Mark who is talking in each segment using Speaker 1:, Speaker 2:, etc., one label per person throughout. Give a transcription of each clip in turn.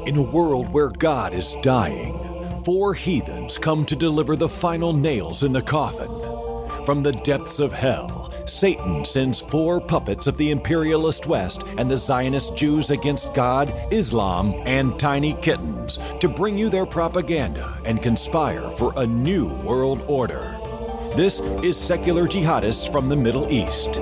Speaker 1: In a world where God is dying, 4 heathens come to deliver the final nails in the coffin. From the depths of hell, Satan sends 4 puppets of the imperialist West and the Zionist Jews against God, Islam, and tiny kittens to bring you their propaganda and conspire for a new world order. This is Secular Jihadists from the Middle East.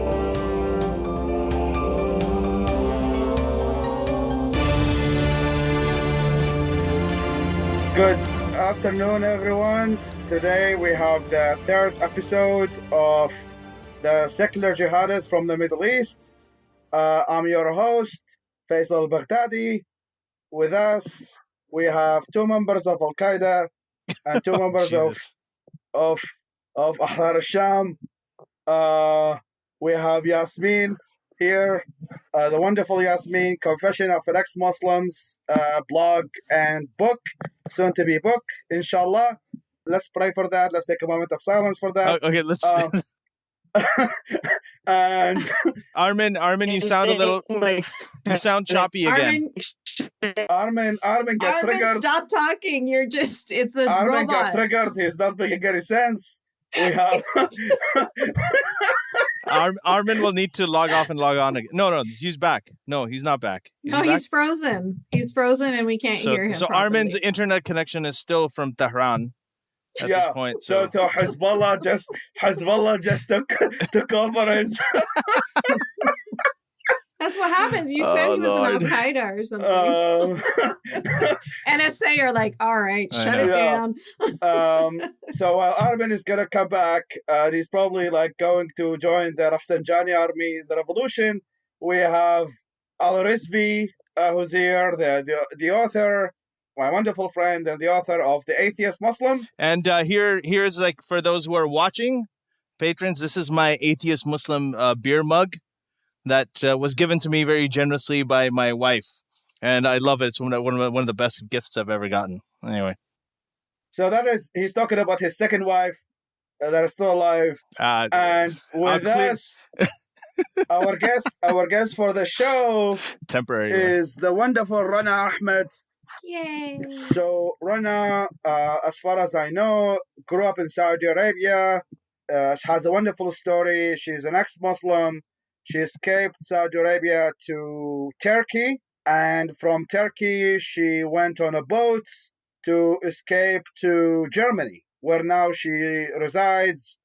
Speaker 2: Good afternoon, everyone. Today we have the 3rd episode of the Secular Jihadists from the Middle East. I'm your host, Faisal Baghdadi. With us, we have 2 members of Al-Qaeda and 2 members of Ahrar al-Sham. We have Yasmin here, the wonderful Yasmin, Confession of an Ex-Muslims blog and book, soon to be book, inshallah. Let's pray for that. Let's take a moment of silence for that.
Speaker 3: Okay, let's.
Speaker 2: And
Speaker 3: Armin, you sound a little. You sound choppy again.
Speaker 2: Armin got triggered.
Speaker 4: Stop talking. You're just. It's a
Speaker 2: Armin
Speaker 4: robot.
Speaker 2: got triggered. He's not making any sense. We have.
Speaker 3: Armin will need to log off and log on again. No, he's back. No, he's not back.
Speaker 4: He's frozen. He's frozen, and we can't hear him.
Speaker 3: So
Speaker 4: properly.
Speaker 3: Armin's internet connection is still from Tehran at this point.
Speaker 2: So Hezbollah just took over his.
Speaker 4: That's what happens. You said he was an Al-Qaeda or something. NSA are like, all right, shut it down.
Speaker 2: So while Armin is going to come back, he's probably going to join the Rafsanjani army, the revolution. We have Al-Rizvi, who's here, the author, my wonderful friend and the author of The Atheist Muslim.
Speaker 3: And here's for those who are watching, patrons, this is my Atheist Muslim beer mug that was given to me very generously by my wife, and I love it. It's one of the best gifts I've ever gotten. Anyway,
Speaker 2: so he's talking about his second wife that is still alive, and with us, our guest for the show,
Speaker 3: temporary,
Speaker 2: is the wonderful Rana Ahmed.
Speaker 4: Yay!
Speaker 2: So Rana, as far as I know, grew up in Saudi Arabia. She has a wonderful story. She's an ex-Muslim. She escaped Saudi Arabia to Turkey, and from Turkey, she went on a boat to escape to Germany, where now she resides,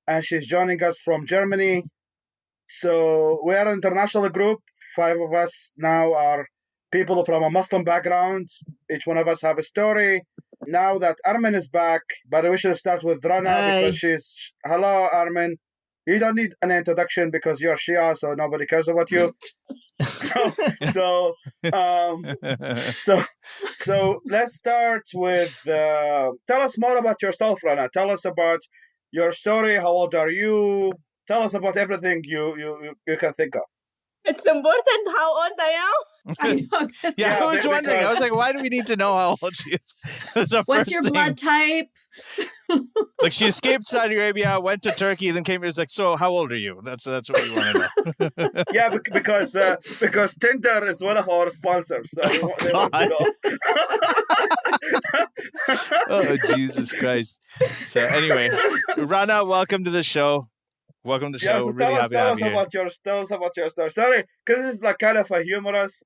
Speaker 2: and she's joining us from Germany. So we are an international group. 5 of us now are people from a Muslim background. Each one of us have a story. Now that Armin is back, but we should start with Rana because she's... Hello, Armin. You don't need an introduction because you're Shia, so nobody cares about you. So let's start with tell us more about yourself, Rana. Tell us about your story. How old are you? Tell us about everything you can think of.
Speaker 5: It's important how old I am.
Speaker 4: I know.
Speaker 3: Yeah, I was wondering. I was like, why do we need to know how old she is?
Speaker 4: What's your blood type?
Speaker 3: She escaped Saudi Arabia, went to Turkey, then came here. It's like, so how old are you? That's what we want to know.
Speaker 2: Yeah, because Tinder is one of our sponsors. So they want to know.
Speaker 3: Oh, Jesus Christ. So anyway, Rana, welcome to the show. Welcome to the show.
Speaker 2: So
Speaker 3: really happy to have you here.
Speaker 2: Tell us about your story. Sorry, because this is kind of a humorous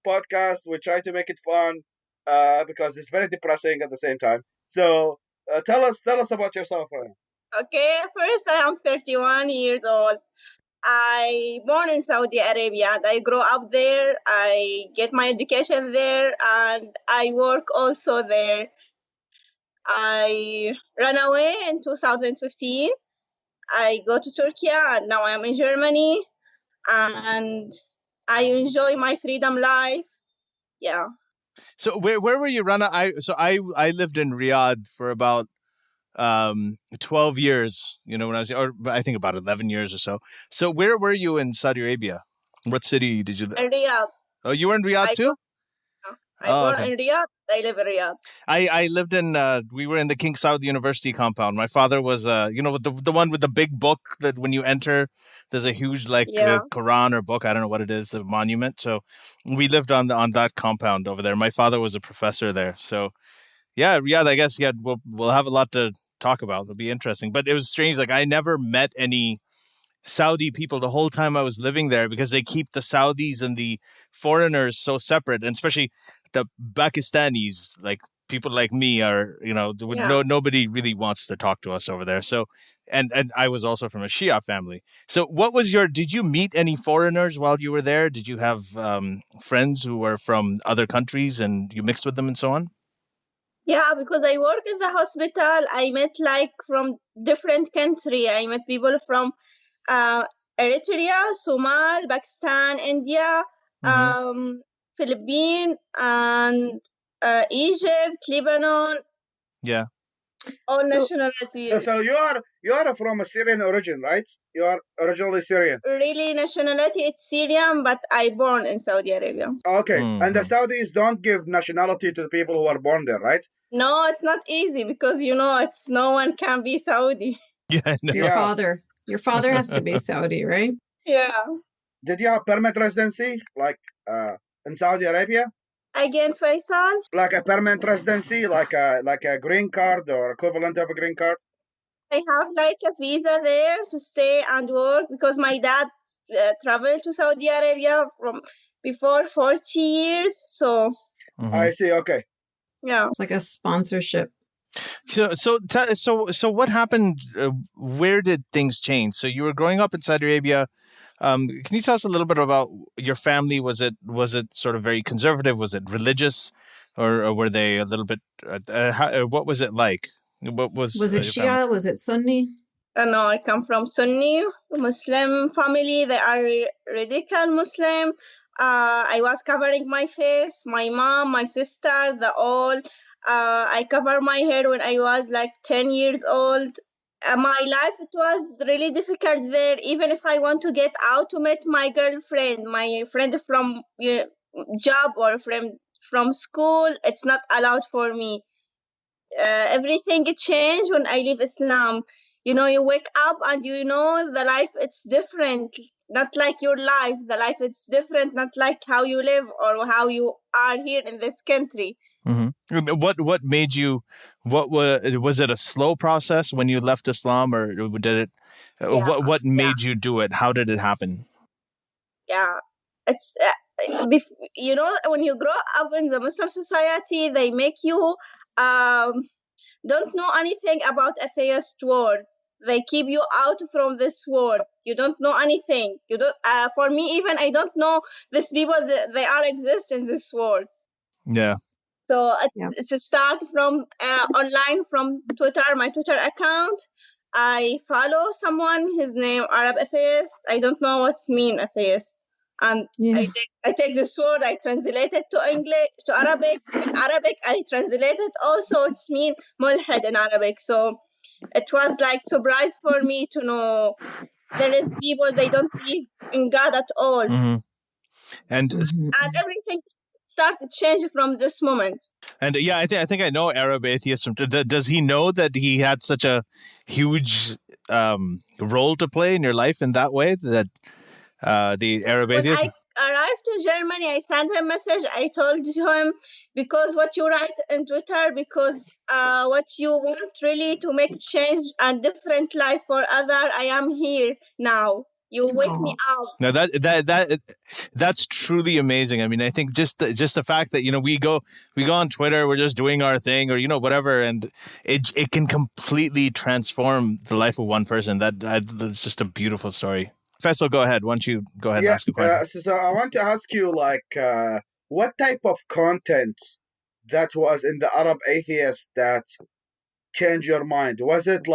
Speaker 2: podcast. We try to make it fun because it's very depressing at the same time. So tell us about yourself, Rana.
Speaker 5: Okay, first I am 31 years old. I born in Saudi Arabia. I grew up there. I get my education there, and I work also there. I ran away in 2015. I go to Turkey, and now I am in Germany, and I enjoy my freedom life. Yeah.
Speaker 3: So where were you, Rana? I lived in Riyadh for about 12 years. When I was, or I think about 11 years or so. So where were you in Saudi Arabia? What city did you live?
Speaker 5: In Riyadh.
Speaker 3: Oh, you were in Riyadh too?
Speaker 5: I born in Riyadh. I live in Riyadh.
Speaker 3: I lived in, we were in the King Saud University compound. My father was, the one with the big book that when you enter, there's a huge Quran or book, I don't know what it is, a monument. So we lived on that compound over there. My father was a professor there. So yeah, I guess we'll have a lot to talk about. It'll be interesting. But it was strange. Like I never met any Saudi people the whole time I was living there, because they keep the Saudis and the foreigners so separate, and especially the Pakistanis, like people like me are, nobody really wants to talk to us over there. So, and I was also from a Shia family. So did you meet any foreigners while you were there? Did you have friends who were from other countries and you mixed with them and so on?
Speaker 5: Yeah, because I work in the hospital, I met from different country. I met people from Eritrea, Somal, Pakistan, India, Philippines, and Egypt, Lebanon.
Speaker 3: Yeah.
Speaker 5: All nationalities.
Speaker 2: So you are from a Syrian origin, right? You are originally Syrian.
Speaker 5: Really, nationality it's Syrian, but I born in Saudi Arabia.
Speaker 2: Okay, and the Saudis don't give nationality to the people who are born there, right?
Speaker 5: No, it's not easy because it's no one can be Saudi.
Speaker 3: Yeah, no.
Speaker 4: Your father has to be Saudi, right?
Speaker 5: Yeah.
Speaker 2: Did you have permanent residency in Saudi Arabia?
Speaker 5: Again, Faisal?
Speaker 2: Like a permanent residency, like a green card or equivalent of a green card?
Speaker 5: I have a visa there to stay and work because my dad traveled to Saudi Arabia from before 40 years. So
Speaker 2: I see. Okay.
Speaker 5: Yeah.
Speaker 4: It's like a sponsorship.
Speaker 3: So what happened? Where did things change? So you were growing up in Saudi Arabia. Can you tell us a little bit about your family? Was it sort of very conservative? Was it religious, or were they a little bit? What was it like? What was
Speaker 4: it Shia?
Speaker 3: Family?
Speaker 4: Was it Sunni?
Speaker 5: No, I come from Sunni Muslim family. They are radical Muslim. I was covering my face, my mom, my sister, I covered my hair when I was 10 years old. My life, it was really difficult there. Even if I want to get out to meet my girlfriend, my friend from job or from school, it's not allowed for me. Everything changed when I leave Islam. You wake up and the life, it's different. Not like your life. The life, it's different. Not like how you live or how you are here in this country.
Speaker 3: Mm-hmm. What made you? Was it a slow process when you left Islam, or did it? What made you do it? How did it happen?
Speaker 5: Yeah, it's when you grow up in the Muslim society, they make you don't know anything about atheist world. They keep you out from this world. You don't know anything. You don't. For me, even I don't know these people. They are exist in this world.
Speaker 3: Yeah.
Speaker 5: So it's a start from online from Twitter, my Twitter account. I follow someone, his name Arab atheist. I don't know what's mean atheist. And I take this word, I translate it to English, to Arabic. In Arabic, I translate it also. It's mean mulhid in Arabic. So it was surprise for me to know there is people, they don't believe in God at all.
Speaker 3: Mm-hmm. And
Speaker 5: everything started changing from this moment.
Speaker 3: And I think I know Arab atheist. Does he know that he had such a huge role to play in your life in that way? That the Arab atheist.
Speaker 5: When I arrived to Germany, I sent him a message. I told him, because what you write in Twitter, because what you want really to make change and different life for other, I am here now. You wake me up.
Speaker 3: No, that's truly amazing. I mean, I think just the fact that we go on Twitter, we're just doing our thing, or whatever, and it can completely transform the life of one person. That's just a beautiful story. Faisal, go ahead. Why don't you go ahead and ask a question?
Speaker 2: So I want to ask you, what type of content that was in the Arab atheist that changed your mind? Was it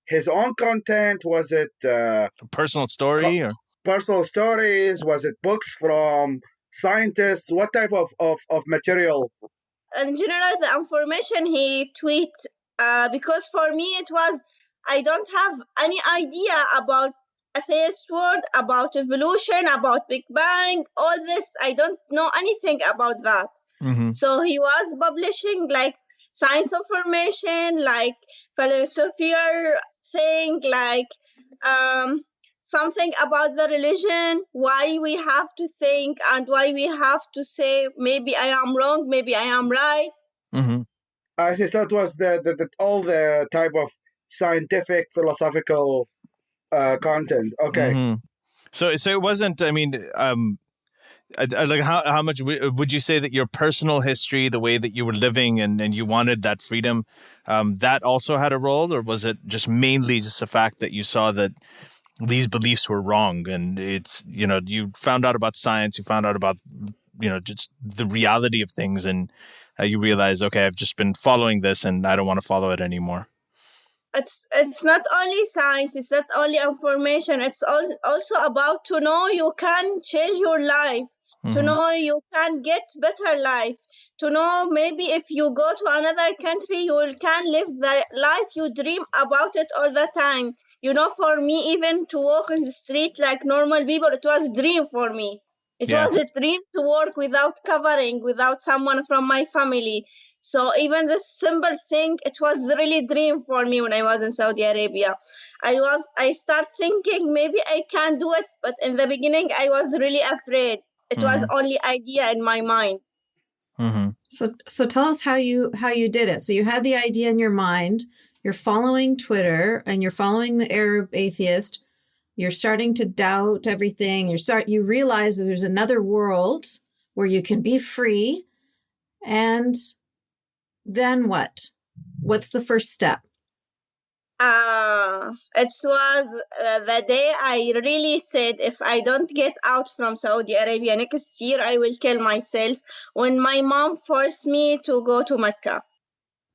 Speaker 2: his own content? Was it
Speaker 3: personal story or
Speaker 2: personal stories? Was it books from scientists? What type of material?
Speaker 5: In general, the information he tweet, because for me it was, I don't have any idea about atheist world, about evolution, about Big Bang, all this. I don't know anything about that.
Speaker 3: Mm-hmm.
Speaker 5: So he was publishing science information, philosophical thing, something about the religion, why we have to think and why we have to say, maybe I am wrong, maybe I am right.
Speaker 3: Mm-hmm.
Speaker 2: I see. So it was the all the type of scientific, philosophical content. Okay.
Speaker 3: Mm-hmm. So it wasn't, I mean, like how much would you say that your personal history, the way that you were living and you wanted that freedom, that also had a role, or was it just mainly just the fact that you saw that these beliefs were wrong and it's, you found out about science, you found out about, just the reality of things and you realize, okay, I've just been following this and I don't want to follow it anymore?
Speaker 5: It's not only science, it's not only information, it's also about to know you can change your life, to know you can get better life, to know maybe if you go to another country, you can live the life you dream about it all the time. For me, even to walk in the street like normal people, it was a dream for me. It was a dream to work without covering, without someone from my family. So even this simple thing, it was really a dream for me when I was in Saudi Arabia. I start thinking maybe I can do it, but in the beginning I was really afraid. It was only idea in my mind.
Speaker 3: Mm-hmm.
Speaker 4: So tell us how you did it. So you had the idea in your mind. You're following Twitter and you're following the Arab atheist. You're starting to doubt everything. You realize that there's another world where you can be free. And then what? What's the first step?
Speaker 5: It was the day I really said, if I don't get out from Saudi Arabia next year, I will kill myself. When my mom forced me to go to Mecca.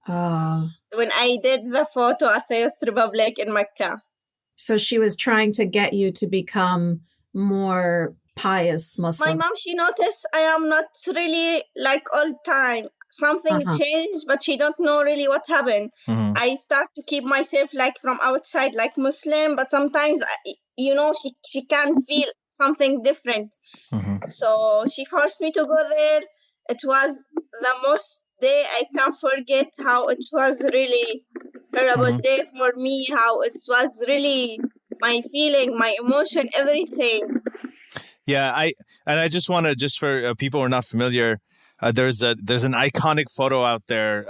Speaker 5: When I did the photo Atheist Republic in Mecca.
Speaker 4: So she was trying to get you to become more pious Muslim.
Speaker 5: My mom, she noticed I am not really like all time. Something changed, but she don't know really what happened. I start to keep myself like from outside, like Muslim, but sometimes, she can feel something different. So she forced me to go there. It was the most day I can't forget, how it was really terrible day for me, how it was really my feeling, my emotion, everything.
Speaker 3: Yeah, I just want to, just for people who are not familiar, there's an iconic photo out there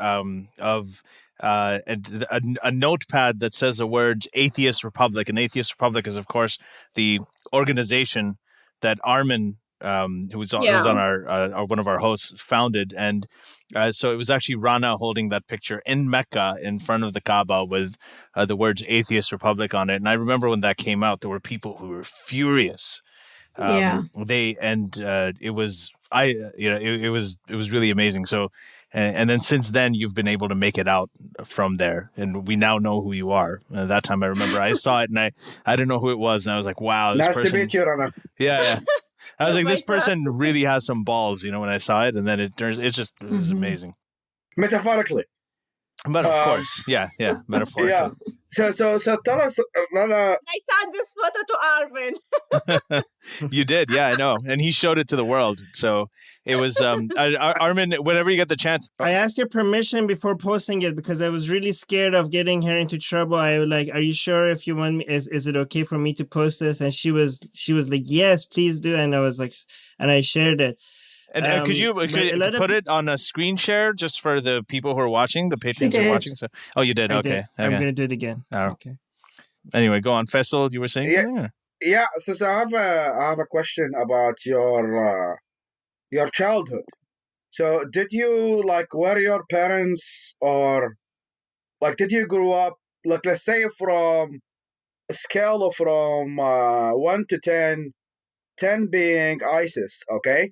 Speaker 3: of a notepad that says the words Atheist Republic. And Atheist Republic is, of course, the organization that Armin, who was on our one of our hosts, founded. And so it was actually Rana holding that picture in Mecca in front of the Kaaba with the words Atheist Republic on it. And I remember when that came out, there were people who were furious. It was it was really amazing. So and then since then you've been able to make it out from there, and we now know who you are. That time I remember I saw it and I didn't know who it was, and I was like, wow, this person,
Speaker 2: nice to meet you, Rana.
Speaker 3: Yeah. I was like, this person really has some balls, when I saw it, and then it was amazing.
Speaker 2: Metaphorically.
Speaker 3: But of course, metaphorically. Yeah.
Speaker 2: So tell us, Rana.
Speaker 5: I sent this photo to Armin.
Speaker 3: You did, yeah, I know, and he showed it to the world. So it was Armin. Whenever you get the chance,
Speaker 6: I asked your permission before posting it because I was really scared of getting her into trouble. I was like, "Are you sure if you want me? Is it okay for me to post this?" And she was like, "Yes, please do." And I was like, and I shared it.
Speaker 3: And could you put it on a screen share just for the people who are watching, the patrons who are watching? So, you did. Okay.
Speaker 6: I'm going to do it again.
Speaker 3: Oh. Okay. Anyway, go on, Faisal. You were saying?
Speaker 2: Yeah. So I have a question about your childhood. So did you were your parents, or did you grow up let's say from a scale of from 1 to 10, 10 being ISIS, okay?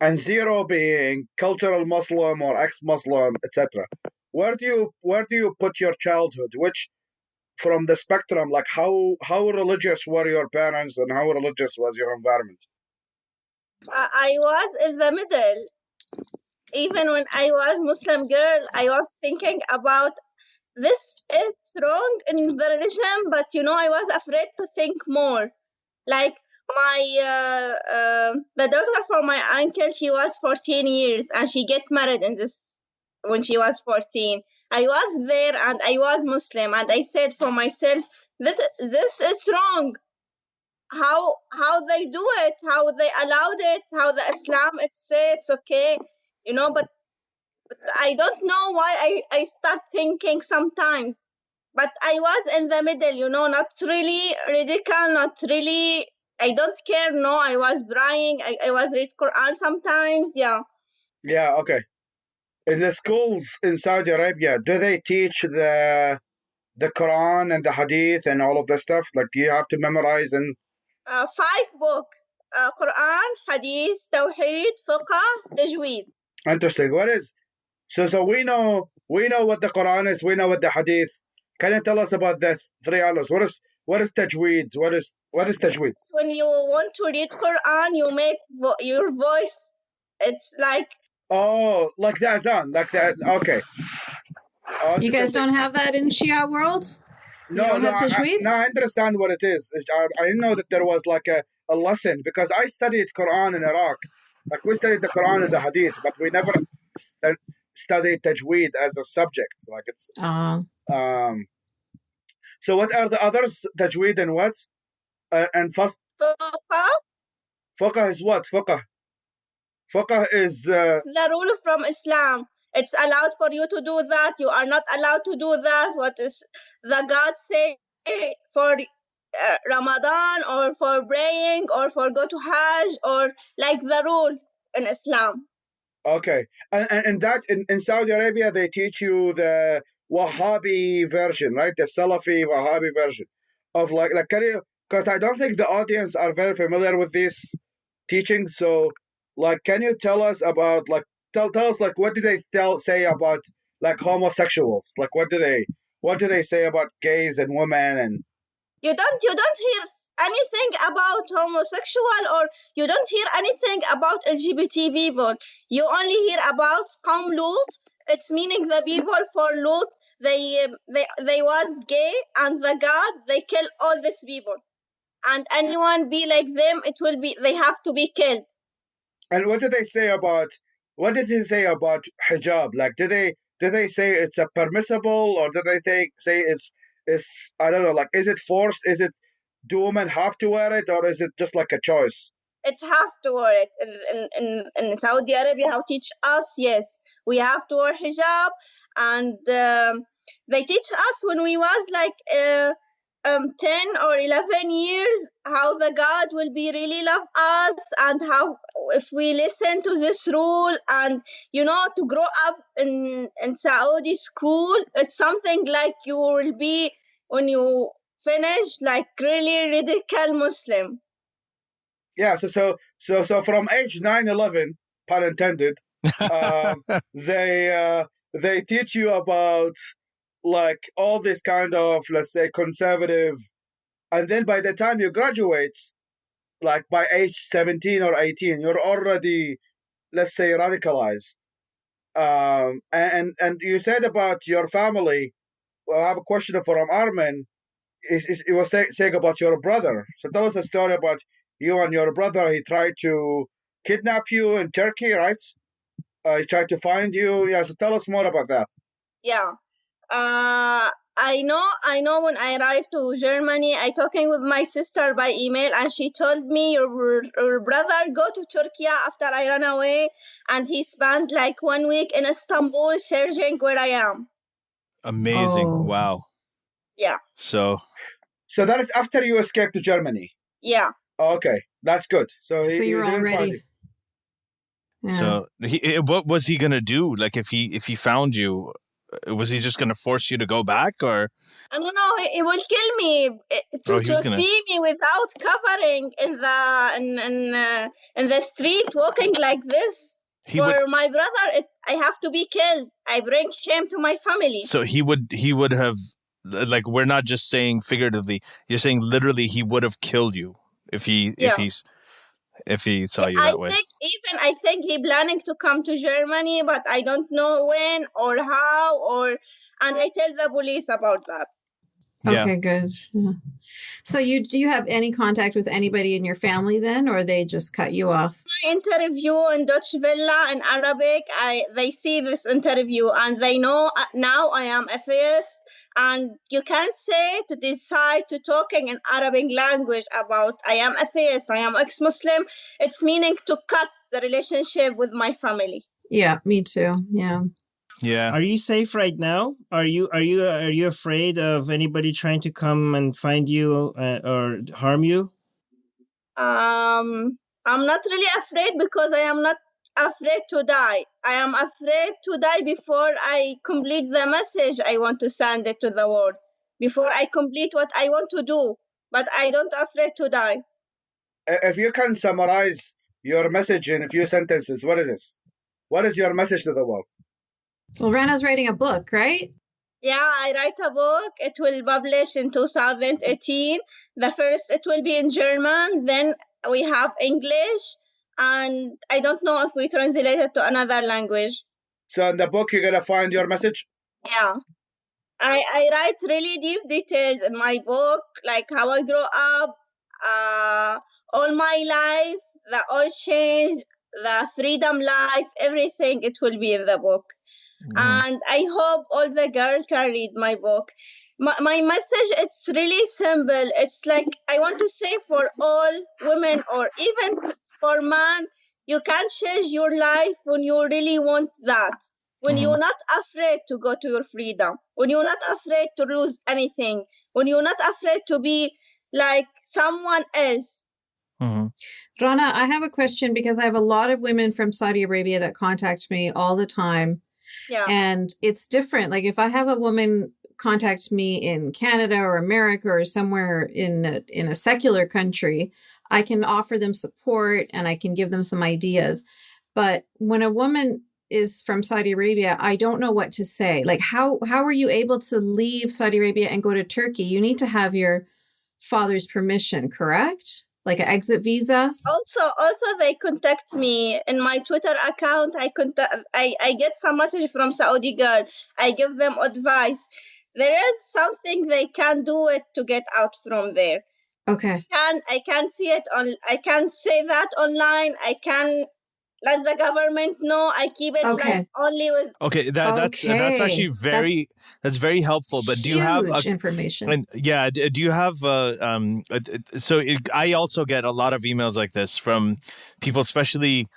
Speaker 2: And 0 being cultural Muslim or ex-Muslim, etc. Where do you put your childhood? Which, from the spectrum, how religious were your parents and how religious was your environment?
Speaker 5: I was in the middle. Even when I was Muslim girl, I was thinking about this. It's wrong in the religion, but I was afraid to think more. Like, the daughter for my uncle, she was 14 years and she get married when she was 14. I was there and I was Muslim, and I said for myself, this is wrong. how they do it, how they allowed it, how the Islam it says it's okay, but I don't know why I start thinking sometimes. But I was in the middle, not really radical, not really, I don't care, no, I was praying, I was read Quran sometimes, yeah.
Speaker 2: Yeah, okay. In the schools in Saudi Arabia, do they teach the Quran and the Hadith and all of that stuff? Like, do you have to memorize and
Speaker 5: 5 books: Quran, Hadith, Tawheed, Fiqh, Tajweed.
Speaker 2: Interesting. What is so we know what the Quran is, we know what the Hadith. Can you tell us about the 3 others? What is Tajweed? What is Tajweed?
Speaker 5: When you want to read Quran, you make your voice. It's like
Speaker 2: like the azan, like that. Okay.
Speaker 4: You guys don't have that in Shia world?
Speaker 2: No,
Speaker 4: I
Speaker 2: understand what it is. I didn't know that there was like a lesson, because I studied Quran in Iraq. Like, we studied the Quran and the Hadith, but we never studied Tajweed as a subject. Like, it's so what are the others? Tajweed and what? And
Speaker 5: Fiqh.
Speaker 2: Fiqh is what? Fiqh is
Speaker 5: the rule from Islam. It's allowed for you to do that. You are not allowed to do that. What is the God say for Ramadan, or for praying, or for go to Hajj, or like the rule in Islam.
Speaker 2: Okay. And that in Saudi Arabia, they teach you the Wahhabi version, right? The Salafi Wahhabi version of like can you, because I don't think the audience are very familiar with these teachings. So, like, can you tell us about, like, tell us, like, what do they say about, like, homosexuals? Like, what do they say about gays and women? And
Speaker 5: you don't hear anything about homosexual, or you don't hear anything about LGBT people. You only hear about Qawm Lut. It's meaning the people for Lut, they was gay, and the God, they kill all these people. And anyone be like them, they have to be killed.
Speaker 2: And what did they say about hijab? Like, do they say it's a permissible, or do they say it's I don't know, like, is it forced? Is it, do women have to wear it, or is it just like a choice?
Speaker 5: It have to wear it. In Saudi Arabia, how teach us, yes, we have to wear hijab, and they teach us when we was like 10 or 11 years how the God will be really love us, and how if we listen to this rule, and to grow up in Saudi school, it's something like you will be, when you finish, like really radical Muslim.
Speaker 2: Yeah, so from age 9-11, pun intended, they teach you about, like, all this kind of, let's say, conservative, and then by the time you graduate, like by age 17 or 18, you're already, let's say, radicalized. And you said about your family. Well, I have a question from Armin. It was saying about your brother. So tell us a story about you and your brother. He tried to kidnap you in Turkey, right? He tried to find you. Yeah, so tell us more about that.
Speaker 5: Yeah. I know when I arrived to Germany, I talking with my sister by email, and she told me your brother go to Turkey after I ran away, and he spent like 1 week in Istanbul searching where I am.
Speaker 3: Amazing. Oh. Wow.
Speaker 5: Yeah.
Speaker 3: So
Speaker 2: that is after you escaped to Germany.
Speaker 5: Yeah.
Speaker 2: Okay, that's good. So
Speaker 4: you're already.
Speaker 3: Yeah. So what was he gonna do? Like, if he found you, was he just gonna force you to go back, or?
Speaker 5: I don't know. He will kill me to see me without covering in the street, walking like this. My brother, I have to be killed. I bring shame to my family.
Speaker 3: So he would have, like, we're not just saying figuratively. You're saying literally he would have killed you if he saw you that way.
Speaker 5: I think he planning to come to Germany, but I don't know when or how, and I tell the police about that.
Speaker 3: Yeah.
Speaker 4: Okay, good. Yeah. So do you have any contact with anybody in your family then, or they just cut you off?
Speaker 5: My interview in Deutsche Welle in Arabic, they see this interview and they know now I am atheist, And you can say to decide to talking in Arabic language about I am atheist, I am ex-Muslim. It's meaning to cut the relationship with my family.
Speaker 4: Yeah, me too. Yeah.
Speaker 3: Yeah.
Speaker 6: Are you safe right now? Are you afraid of anybody trying to come and find you or harm you?
Speaker 5: I'm not really afraid because I am not afraid to die. I am afraid to die before I complete the message I want to send it to the world, before I complete what I want to do, but I don't afraid to die.
Speaker 2: If you can summarize your message in a few sentences, what is this? What is your message to the world?
Speaker 4: Well, Rana's writing a book, right?
Speaker 5: Yeah, I write a book. It will publish in 2018. The first, it will be in German. Then we have English. And I don't know if we translate it to another language.
Speaker 2: So in the book, you're going to find your message?
Speaker 5: Yeah. I write really deep details in my book, like how I grew up, all my life, the all change, the freedom life, everything. It will be in the book. And I hope all the girls can read my book. My message, it's really simple. It's like I want to say for all women or even for man, you can change your life when you really want that. When you're not afraid to go to your freedom. When you're not afraid to lose anything. When you're not afraid to be like someone else.
Speaker 4: Rana, I have a question because I have a lot of women from Saudi Arabia that contact me all the time.
Speaker 5: Yeah.
Speaker 4: And it's different. Like if I have a woman contact me in Canada or America or somewhere in a secular country, I can offer them support and I can give them some ideas. But when a woman is from Saudi Arabia, I don't know what to say. Like how are you able to leave Saudi Arabia and go to Turkey? You need to have your father's permission, correct? Like an exit visa?
Speaker 5: Also they contact me in my Twitter account. I get some message from Saudi girl. I give them advice. There is something they can do it to get out from there.
Speaker 4: Okay.
Speaker 5: I can see it I can say that online. I can let the government know. I keep it like only with.
Speaker 3: Okay, that's actually that's very helpful. But do you have
Speaker 4: information?
Speaker 3: And yeah, do you have I also get a lot of emails like this from people, especially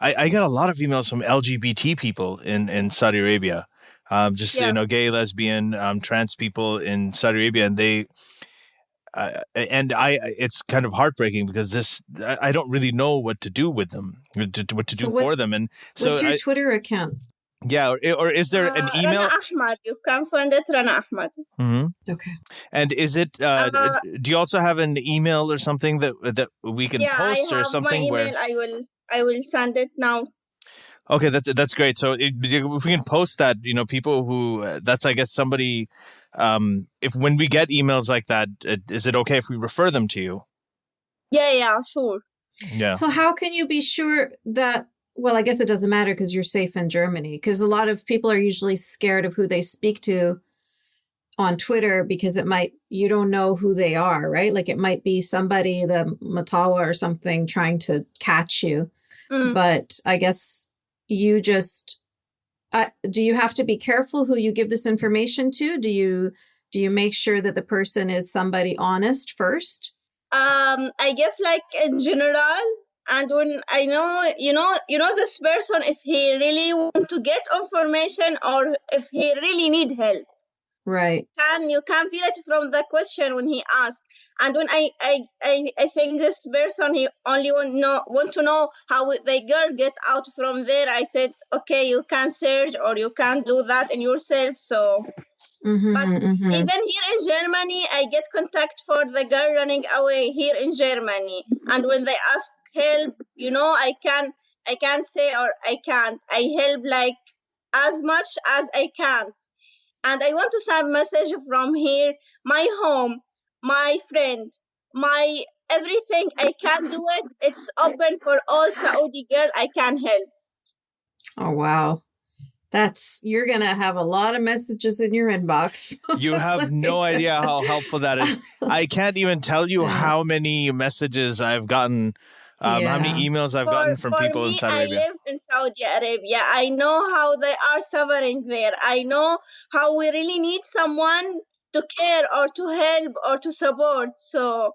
Speaker 3: I get a lot of emails from LGBT people in Saudi Arabia, gay, lesbian, trans people in Saudi Arabia, and they. It's kind of heartbreaking because I don't really know what to do with them, what to do for them. And so
Speaker 4: what's your Twitter account?
Speaker 3: Yeah, or is there an email?
Speaker 5: Rana Ahmad. You can find it, Rana Ahmad.
Speaker 4: Okay.
Speaker 3: And is it? Do you also have an email or something that we can post or something?
Speaker 5: My email. I will send it now.
Speaker 3: Okay, that's great. So if we can post that, people who that's I guess somebody. If when we get emails like that, is it okay if we refer them to you?
Speaker 5: Yeah, sure.
Speaker 3: Yeah.
Speaker 4: So how can you be sure that, well, I guess it doesn't matter because you're safe in Germany, because a lot of people are usually scared of who they speak to on Twitter because you don't know who they are, right? Like it might be somebody, the Matawa or something trying to catch you. But I guess you just... do you have to be careful who you give this information to? Do you make sure that the person is somebody honest first?
Speaker 5: I give like in general, and when I know, this person, if he really want to get information or if he really need help.
Speaker 4: Right.
Speaker 5: You can feel it from the question when he asks. And when I think this person, he only want to know how the girl get out from there. I said, okay, you can search or you can do that in yourself. So, but even here in Germany, I get contact for the girl running away here in Germany. And when they ask help, I can say or I can't. I help like as much as I can. And I want to send a message from here, my home, my friend, my everything. I can do it. It's open for all Saudi girl. I can help.
Speaker 4: Oh, wow. You're going to have a lot of messages in your inbox.
Speaker 3: You have no idea how helpful that is. I can't even tell you how many messages I've gotten How many emails I've gotten from people in Saudi Arabia.
Speaker 5: I live in Saudi Arabia. I know how they are suffering there. I know how we really need someone to care or to help or to support. So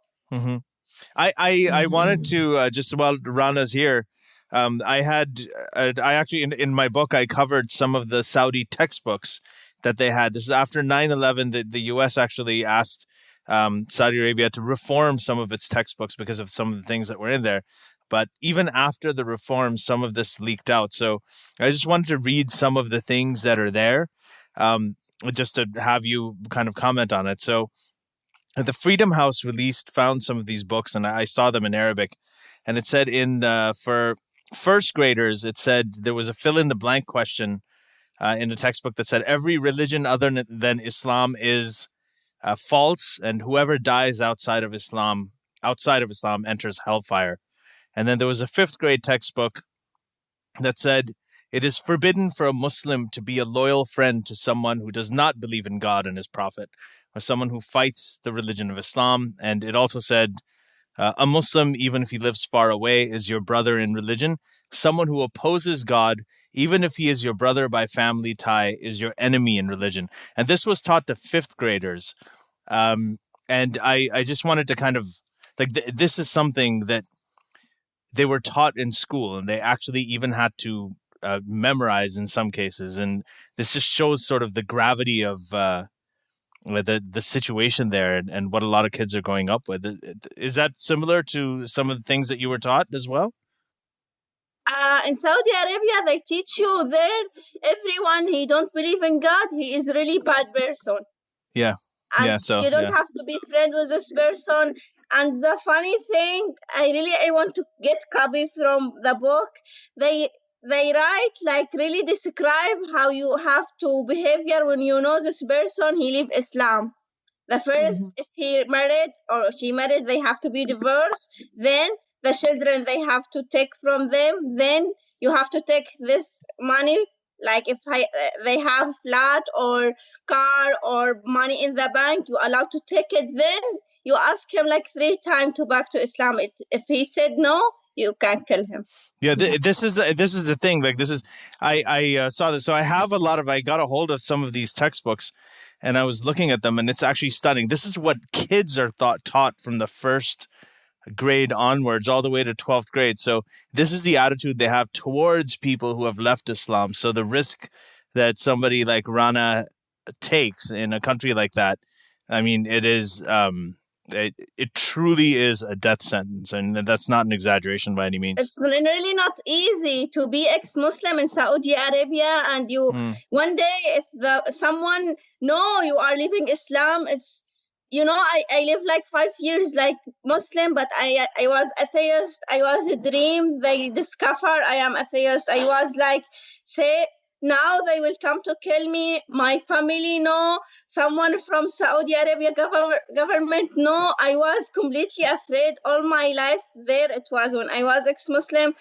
Speaker 3: I wanted to just while Rana's here, I actually in my book I covered some of the Saudi textbooks that they had. This is after 9/11. The U.S. actually asked Saudi Arabia to reform some of its textbooks because of some of the things that were in there. But even after the reform, some of this leaked out. So I just wanted to read some of the things that are there, just to have you kind of comment on it. So the Freedom House found some of these books, and I saw them in Arabic. And it said for first graders, it said there was a fill in the blank question in the textbook that said every religion other than Islam is false, and whoever dies outside of Islam enters hellfire. And then there was a fifth grade textbook that said it is forbidden for a Muslim to be a loyal friend to someone who does not believe in God and his prophet, or someone who fights the religion of Islam. And it also said a Muslim, even if he lives far away, is your brother in religion. Someone who opposes God, even if he is your brother by family tie, is your enemy in religion. And this was taught to fifth graders. And I just wanted to kind of like this is something that they were taught in school, and they actually even had to memorize in some cases. And this just shows sort of the gravity of the situation there and what a lot of kids are growing up with. Is that similar to some of the things that you were taught as well?
Speaker 5: In Saudi Arabia, they teach you there, everyone he don't believe in God, he is really bad person.
Speaker 3: Yeah.
Speaker 5: And you don't have to be friend with this person. And the funny thing, I want to get copy from the book. They write, like, really describe how you have to behavior when you know this person, he live Islam. The first, if he married or she married, they have to be divorced. Then the children, they have to take from them. Then you have to take this money, like if they have flat or car or money in the bank, you're allowed to take it. Then you ask him like 3 times to back to Islam. If he said no, you can kill him.
Speaker 3: Yeah, this is the thing. Like this is, I saw this. So I got a hold of some of these textbooks, and I was looking at them, and it's actually stunning. This is what kids are taught from the first grade onwards, all the way to 12th grade. So this is the attitude they have towards people who have left Islam. So the risk that somebody like Rana takes in a country like that, I mean, it is. It truly is a death sentence, and that's not an exaggeration by any means.
Speaker 5: It's really not easy to be ex-Muslim in Saudi Arabia, and you one day if someone know you are living Islam, it's I lived like 5 years like Muslim, but I was atheist. I was a dream. They discover I am atheist. I was like, say, now they will come to kill me. My family, no. Someone from Saudi Arabia government, no. I was completely afraid all my life there. It was when I was ex-Muslim.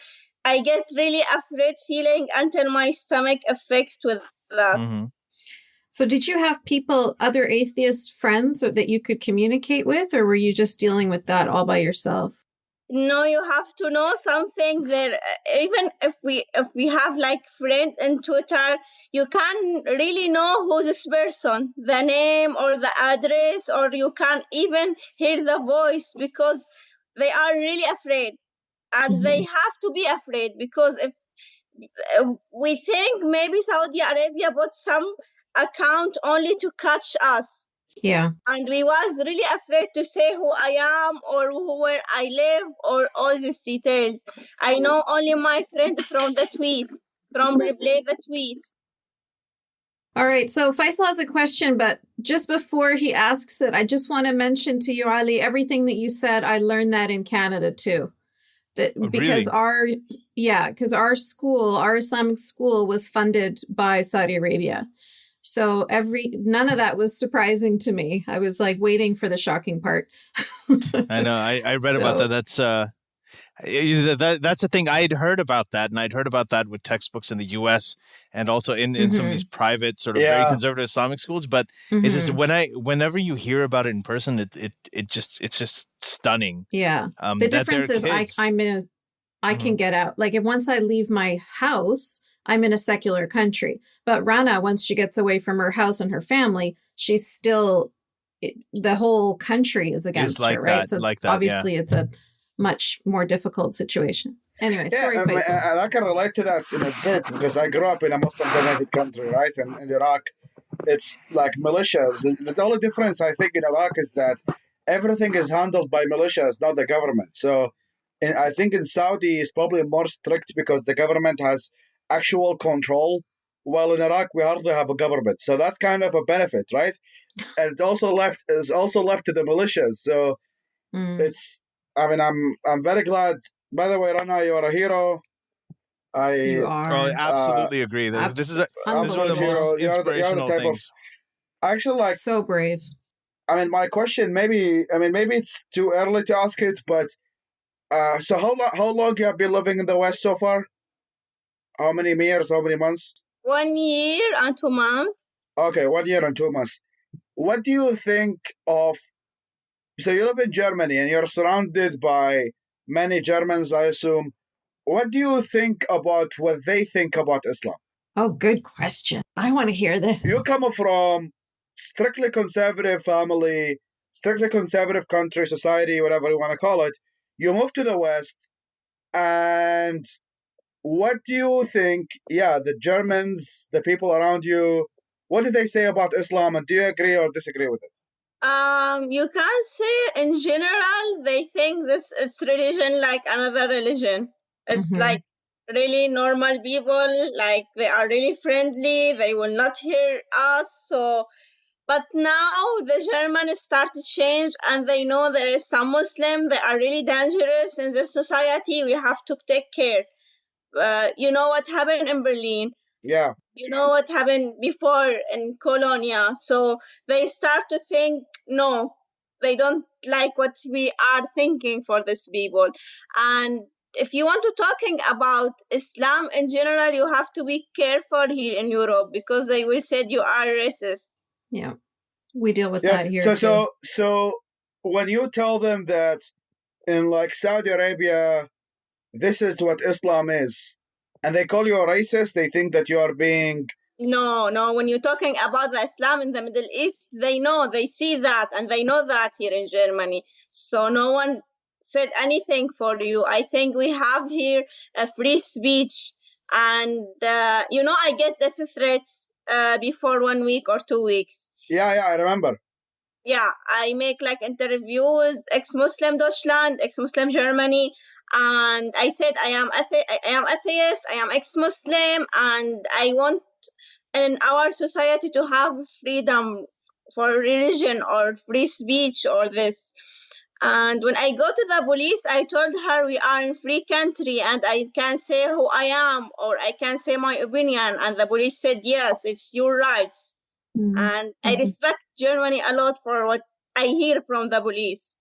Speaker 5: I get really afraid feeling until my stomach affects with that.
Speaker 3: Mm-hmm.
Speaker 4: So did you have other atheist friends that you could communicate with, or were you just dealing with that all by yourself?
Speaker 5: No, you have to know something there. Even if we have like friend in Twitter, you can't really know who this person, the name or the address, or you can't even hear the voice because they are really afraid. And they have to be afraid because if we think maybe Saudi Arabia bought some account only to catch us.
Speaker 4: Yeah.
Speaker 5: And we was really afraid to say who I am or where I live or all these details. I know only my friend from the tweet, from replay the tweet.
Speaker 4: All right. So Faisal has a question, but just before he asks it, I just want to mention to you, Ali, everything that you said, I learned that in Canada too. Because our school, our Islamic school was funded by Saudi Arabia. So none of that was surprising to me. I was like waiting for the shocking part.
Speaker 3: I know. I read about that. That's the thing. I'd heard about that, and I'd heard about that with textbooks in the U.S. and also in some of these private sort of very conservative Islamic schools. But it's just whenever you hear about it in person, it's just stunning.
Speaker 4: Yeah. The difference is I'm in I can get out. Like if once I leave my house, I'm in a secular country. But Rana, once she gets away from her house and her family, she's still, the whole country is against
Speaker 3: like
Speaker 4: her, right?
Speaker 3: that,
Speaker 4: So
Speaker 3: like that,
Speaker 4: obviously it's a much more difficult situation. Anyway, sorry, Faisal.
Speaker 2: And I can relate to that in a bit because I grew up in a Muslim-dominated country, right? And in Iraq, it's like militias. The only difference I think in Iraq is that everything is handled by militias, not the government. So I think in Saudi it's probably more strict because the government has actual control, while in Iraq we hardly have a government. So that's kind of a benefit, right? And it also left to the militias. So it's, I mean, I'm very glad. By the way, Rana, you are a hero.
Speaker 4: You are.
Speaker 3: Oh, I absolutely agree. This is one of the most inspirational things.
Speaker 2: Actually, like,
Speaker 4: so brave.
Speaker 2: I mean, my question, maybe it's too early to ask it, but so how long you have been living in the West so far? How many years? How many months?
Speaker 5: 1 year and 2 months.
Speaker 2: Okay, 1 year and 2 months. What do you think of? So you live in Germany and you're surrounded by many Germans, I assume. What do you think about what they think about Islam?
Speaker 4: Oh, good question. I want to hear this.
Speaker 2: You come from strictly conservative family, strictly conservative country, society, whatever you want to call it. You move to the West, and what do you think? Yeah, the Germans, the people around you, what do they say about Islam, and do you agree or disagree with it?
Speaker 5: You can say in general they think it's religion like another religion. It's like really normal people, like they are really friendly, they will not hear us. So, but now the Germans start to change and they know there is some Muslim, they are really dangerous in this society. We have to take care. You know what happened in Berlin?
Speaker 2: Yeah.
Speaker 5: You know what happened before in Colonia. So they start to think, no, they don't like what we are thinking for these people. And if you want to talking about Islam in general, you have to be careful here in Europe because they will say you are racist.
Speaker 4: Yeah, we deal with that here too.
Speaker 2: So when you tell them that in like Saudi Arabia, this is what Islam is, and they call you a racist, they think that you are being...
Speaker 5: No. When you're talking about the Islam in the Middle East, they know, they see that, and they know that here in Germany. So no one said anything for you. I think we have here a free speech, and I get death threats before 1 week or 2 weeks.
Speaker 2: Yeah, I remember.
Speaker 5: Yeah, I make like interviews, ex-Muslim Deutschland, ex-Muslim Germany, and I said I am atheist, I am ex-Muslim, and I want in our society to have freedom for religion or free speech or this. And when I go to the police, I told her we are in free country and I can say who I am or I can say my opinion. And the police said, yes, it's your rights. And I respect Germany a lot for what I hear from the police.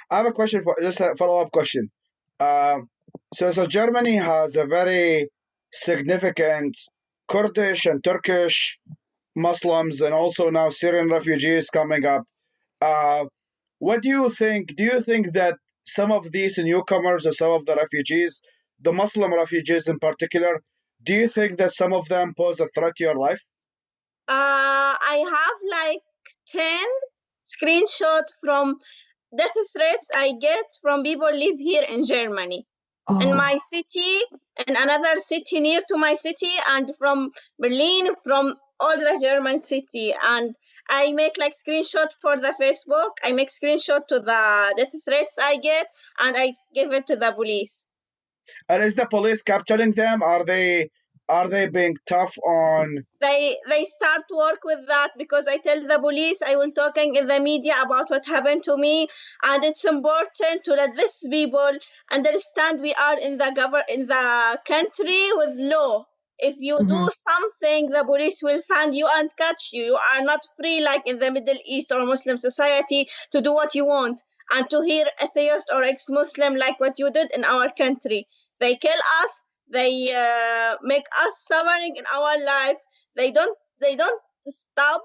Speaker 2: I have a question, just a follow-up question. So Germany has a very significant Kurdish and Turkish Muslims and also now Syrian refugees coming up. What do you think? Do you think that some of these newcomers or some of the refugees, the Muslim refugees in particular, do you think that some of them pose a threat to your life?
Speaker 5: I have like 10 screenshots from death threats I get from people live here in Germany. In my city, in another city near to my city, and from Berlin, from all the German city. And I make like screenshot for the Facebook. I make screenshot to the death threats I get, and I give it to the police.
Speaker 2: And is the police capturing them? Are they being tough on?
Speaker 5: They start to work with that because I tell the police I will talking in the media about what happened to me, and it's important to let these people understand we are in the country with law. If you do something, the police will find you and catch you. You are not free like in the Middle East or Muslim society to do what you want and to hear atheist or ex-Muslim like what you did in our country. They kill us. They make us suffering in our life. They don't stop.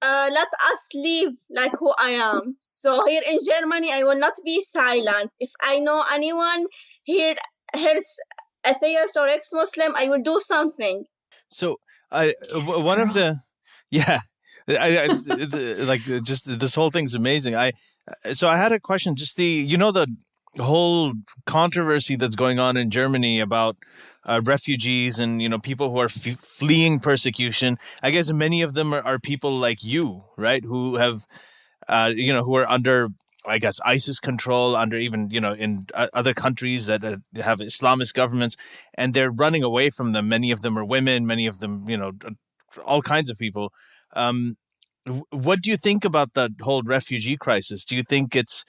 Speaker 5: Let us live like who I am. So here in Germany, I will not be silent. If I know anyone here hurts atheist or ex-Muslim, I will do something.
Speaker 3: So one of the, yeah, like just this whole thing's amazing. So I had a question, just the whole controversy that's going on in Germany about refugees and, people who are fleeing persecution. I guess many of them are people like you, right? Who have, who are under, I guess, ISIS control, under even, in other countries that have Islamist governments, and they're running away from them. Many of them are women, many of them, all kinds of people. What do you think about the whole refugee crisis? Do you think it's,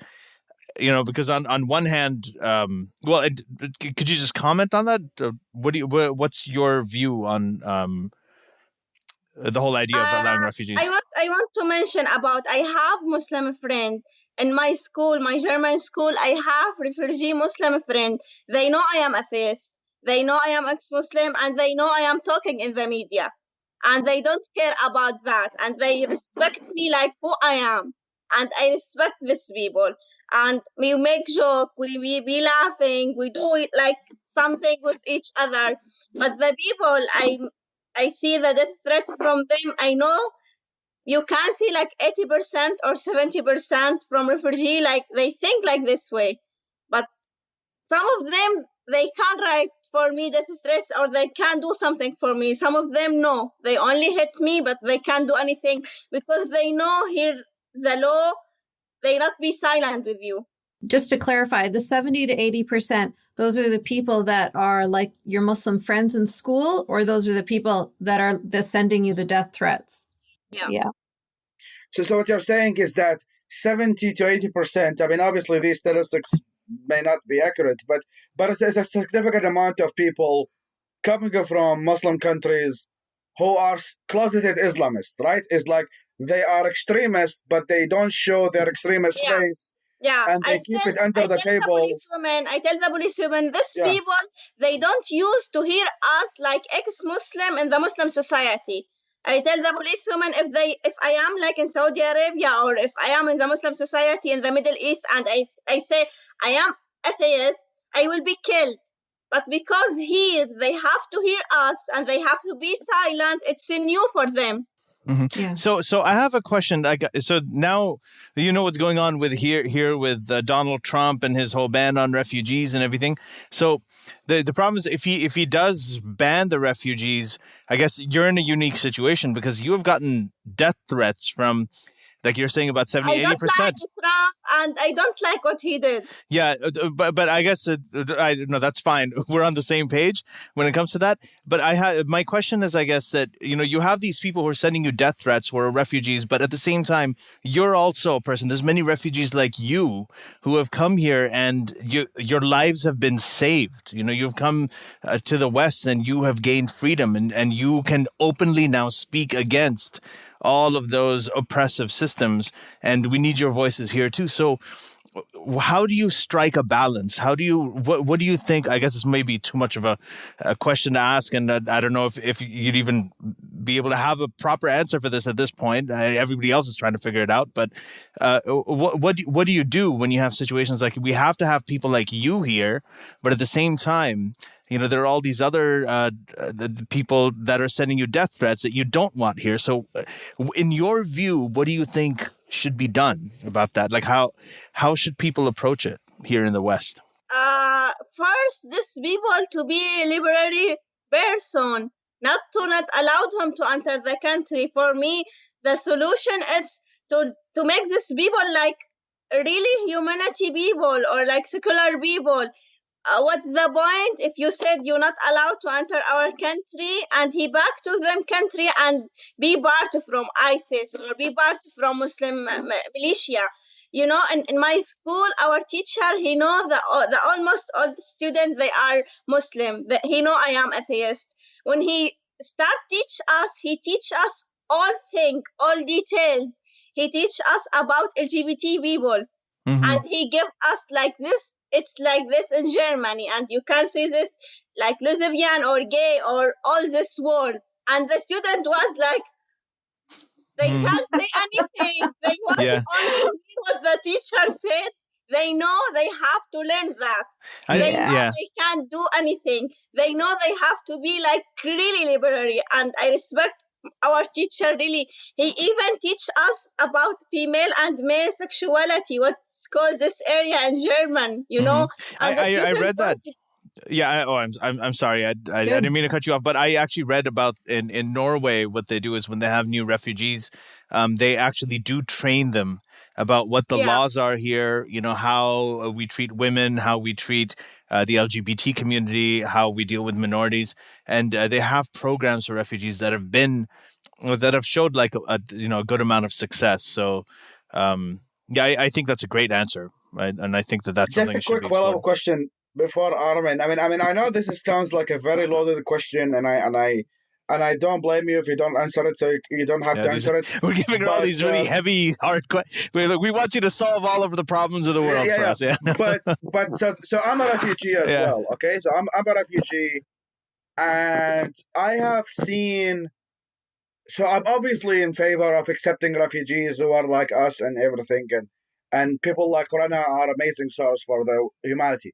Speaker 3: because on one hand, could you just comment on that? What's your view on the whole idea of allowing refugees?
Speaker 5: I want to mention about, I have Muslim friend in my school, my German school. I have refugee Muslim friend. They know I am atheist. They know I am ex-Muslim, and they know I am talking in the media, and they don't care about that, and they respect me like who I am, and I respect these people. And we make joke, we be laughing, we do it like something with each other. But the people I see the death threats from them. I know you can see like 80% or 70% from refugee, like they think like this way. But some of them, they can't write for me death threats, or they can't do something for me. Some of them, no, they only hit me, but they can't do anything because they know here the law, they not be silent with you.
Speaker 4: Just to clarify, the 70 to 80%, those are the people that are like your Muslim friends in school, or those are the people that are sending you the death threats?
Speaker 5: Yeah.
Speaker 2: So what you're saying is that 70 to 80%, I mean, obviously these statistics may not be accurate, but it's a significant amount of people coming from Muslim countries who are closeted Islamists, right? It's like they are extremists, but they don't show their extremist face.
Speaker 5: Yeah,
Speaker 2: and they keep it under the table.
Speaker 5: I tell the policewomen, these people, they don't use to hear us like ex-Muslim in the Muslim society. I tell the policewomen, if I am like in Saudi Arabia, or if I am in the Muslim society in the Middle East, and I say I am atheist, I will be killed. But because here they have to hear us and they have to be silent, it's new for them.
Speaker 3: Mm-hmm. Yeah. So I have a question. So now you know what's going on with here with Donald Trump and his whole ban on refugees and everything. So the problem is if he does ban the refugees, I guess you're in a unique situation because you have gotten death threats from, like you're saying, about 70, 80%.
Speaker 5: I don't like Trump, and I don't like what he did.
Speaker 3: Yeah, but I guess no, that's fine. We're on the same page when it comes to that. But my question is, I guess that you have these people who are sending you death threats who are refugees, but at the same time, you're also a person. There's many refugees like you who have come here, and your lives have been saved. You've come to the West, and you have gained freedom, and you can openly now speak against all of those oppressive systems, and we need your voices here too. So how do you strike a balance? What do you think? I guess it's maybe too much of a question to ask, and I don't know if you'd even be able to have a proper answer for this at this point. Everybody else is trying to figure it out, but what do you do when you have situations like we have to have people like you here, but at the same time, there are all these other the people that are sending you death threats that you don't want here. So in your view, what do you think should be done about that? Like how should people approach it here in the West?
Speaker 5: First, these people to be a liberal person, not allow them to enter the country. For me, the solution is to make these people like really humanity people or like secular people. What's the point if you said you're not allowed to enter our country and he back to them country and be part from ISIS or be part from Muslim militia? In my school, our teacher, he know the almost all the students, they are Muslim. He know I am atheist. When he start teach us, he teach us all things, all details. He teach us about LGBT people. Mm-hmm. And he give us like this. It's like this in Germany, and you can see this like lesbian or gay or all this word. And the student was like, they can't say anything. They want to only see what the teacher said. They know they have to learn that. They know they can't do anything. They know they have to be like really liberal. And I respect our teacher really. He even teach us about female and male sexuality. What's called this area in German, you know.
Speaker 3: I read that. Yeah. I'm sorry. I didn't mean to cut you off, but I actually read about in Norway, what they do is when they have new refugees, they actually do train them about what the laws are here, you know, how we treat women, how we treat the LGBT community, how we deal with minorities. And they have programs for refugees that have showed like a good amount of success. So, I think that's a great answer. Right? And I think that's something that should be explored.
Speaker 2: Just a quick follow-up question before Armin. I mean, I know this sounds like a very loaded question, and I don't blame you if you don't answer it, so you don't have to answer it.
Speaker 3: We're giving her all these really heavy, hard questions. We want you to solve all of the problems of the world for us. Yeah.
Speaker 2: But so I'm a refugee as well. Okay, so I'm a refugee, and I have seen. So I'm obviously in favor of accepting refugees who are like us and everything, and people like Rana are amazing source for the humanity.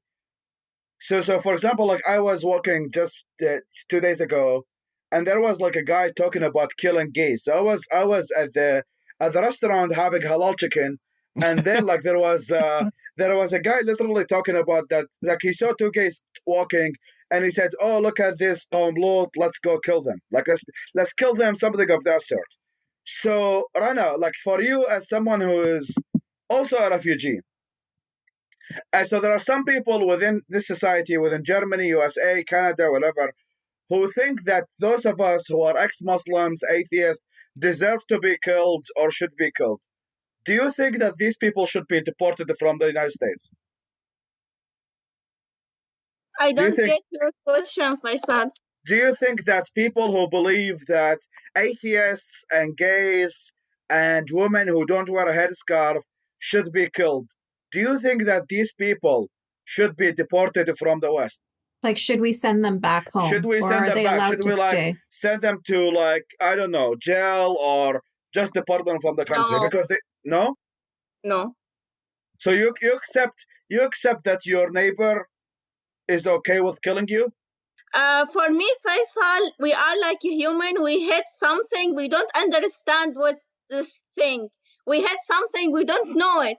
Speaker 2: So for example, like I was walking just 2 days ago, and there was like a guy talking about killing gays. So I was at the restaurant having halal chicken, and then like there was a guy literally talking about that, like he saw 2 gays walking, and he said, "Oh, look at this Lord, let's go kill them. Like let's kill them," something of that sort. So Rana, like for you as someone who is also a refugee, and so there are some people within this society, within Germany, USA, Canada, whatever, who think that those of us who are ex-Muslims, atheists, deserve to be killed or should be killed. Do you think that these people should be deported from the United States?
Speaker 5: I don't get your question, Faisal.
Speaker 2: Do you think that people who believe that atheists and gays and women who don't wear a headscarf should be killed, do you think that these people should be deported from the West?
Speaker 4: Like, should we send them back home?
Speaker 2: Should we send them back? Should we like send them to like, I don't know, jail, or just deport them from the country?
Speaker 5: No.
Speaker 2: Because
Speaker 5: No.
Speaker 2: So you accept that your neighbor is okay with killing you?
Speaker 5: For me, Faisal, we are like a human. We hate something. We don't understand what this thing. We hate something. We don't know it.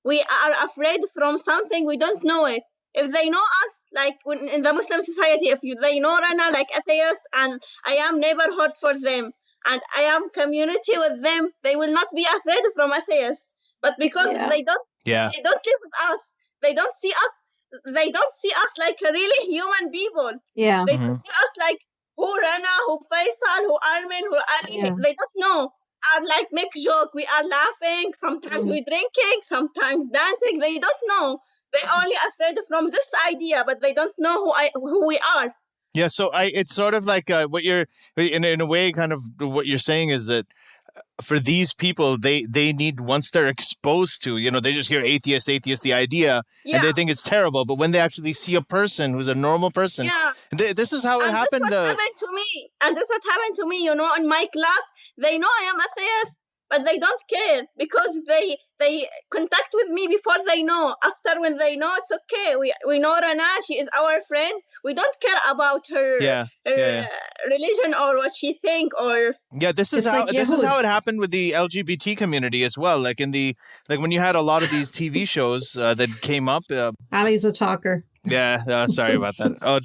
Speaker 5: We are afraid from something. We don't know it. If they know us, like in the Muslim society, they know Rana like atheists, and I am neighborhood for them, and I am community with them, they will not be afraid from atheists. But because they don't live with us, they don't see us like a really human people.
Speaker 4: Yeah.
Speaker 5: They don't see us like who Rana, who Faisal, who Armin, who Ali. Yeah. They don't know. Are like make joke. We are laughing. Sometimes we drinking. Sometimes dancing. They don't know. They're only afraid from this idea, but they don't know who we are.
Speaker 3: Yeah. So it's sort of like what you're in a way, kind of what you're saying is that for these people, they need, once they're exposed to, they just hear atheist, the idea, and they think it's terrible. But when they actually see a person who's a normal person, this is how it happened.
Speaker 5: This happened to me. And this what happened to me, in my class. They know I am atheist, but they don't care because they contact with me before they know. After when they know, it's okay. We know Rana, she is our friend. We don't care about her religion or what she think or.
Speaker 3: Yeah, this is how it happened with the LGBT community as well. Like when you had a lot of these TV shows that came up.
Speaker 4: Ali's a talker.
Speaker 3: Yeah, sorry about that. Oh,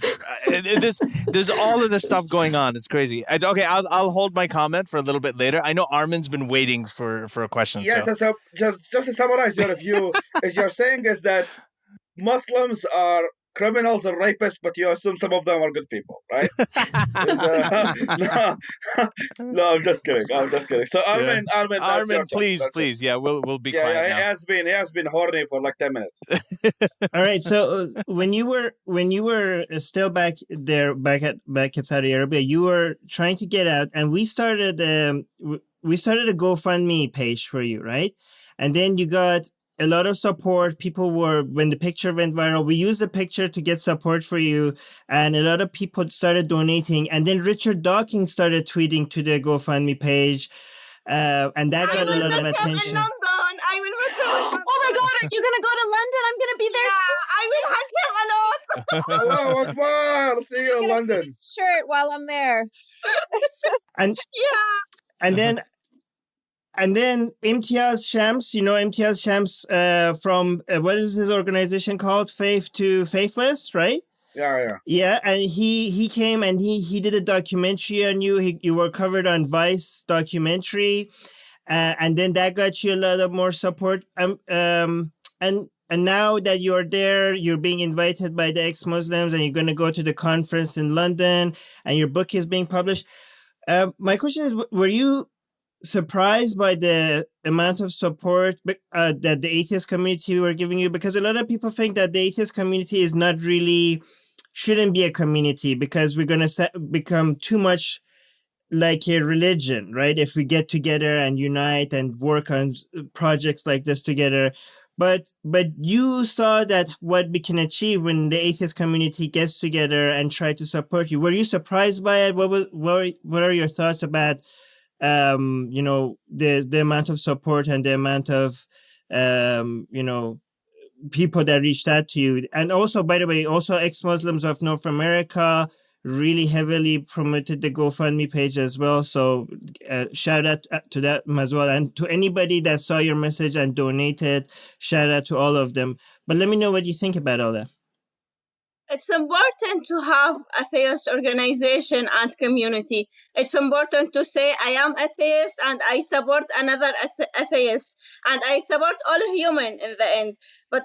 Speaker 3: there's all of this stuff going on. It's crazy. I'll hold my comment for a little bit later. I know Armin's been waiting for a question.
Speaker 2: Yes, so just to summarize your view, as you're saying is that Muslims are criminals and rapists, but you assume some of them are good people, right? No, I'm just kidding. So Armin,
Speaker 3: please, yeah, we'll be quiet now.
Speaker 2: He has been horny for like 10 minutes.
Speaker 6: All right. So when you were still back at Saudi Arabia, you were trying to get out, and we started a GoFundMe page for you, right? And then you got a lot of support. When the picture went viral, we used the picture to get support for you, and a lot of people started donating. And then Richard Dawkins started tweeting to the GoFundMe page, and that got a lot of attention.
Speaker 5: I will meet him in London. Oh my God,
Speaker 7: You're gonna go to London? I'm gonna be there.
Speaker 5: Yeah, I will hug him a lot.
Speaker 2: Allahu Akbar. See you in London.
Speaker 7: Shirt while I'm there.
Speaker 6: And
Speaker 5: Yeah.
Speaker 6: and then Imtiaz Shams, Imtiaz Shams from what is his organization called? Faith to Faithless, right?
Speaker 2: Yeah.
Speaker 6: Yeah, and he came and he did a documentary on you. You were covered on Vice documentary, and then that got you a lot of more support. And now that you're there, you're being invited by the ex-Muslims, and you're going to go to the conference in London, and your book is being published. My question is, were you surprised by the amount of support that the atheist community were giving you? Because a lot of people think that the atheist community is not really, shouldn't be a community, because we're going to become too much like a religion, right? If we get together and unite and work on projects like this together. But you saw that what we can achieve when the atheist community gets together and try to support you. Were you surprised by it? What are your thoughts about the amount of support and the amount of people that reached out to you? And also, by the way, also ex-Muslims of North America really heavily promoted the GoFundMe page as well. So shout out to that as well. And to anybody that saw your message and donated, shout out to all of them. But let me know what you think about all that.
Speaker 5: It's important to have a atheist organization and community. It's important to say I am atheist and I support another atheist and I support all human in the end. But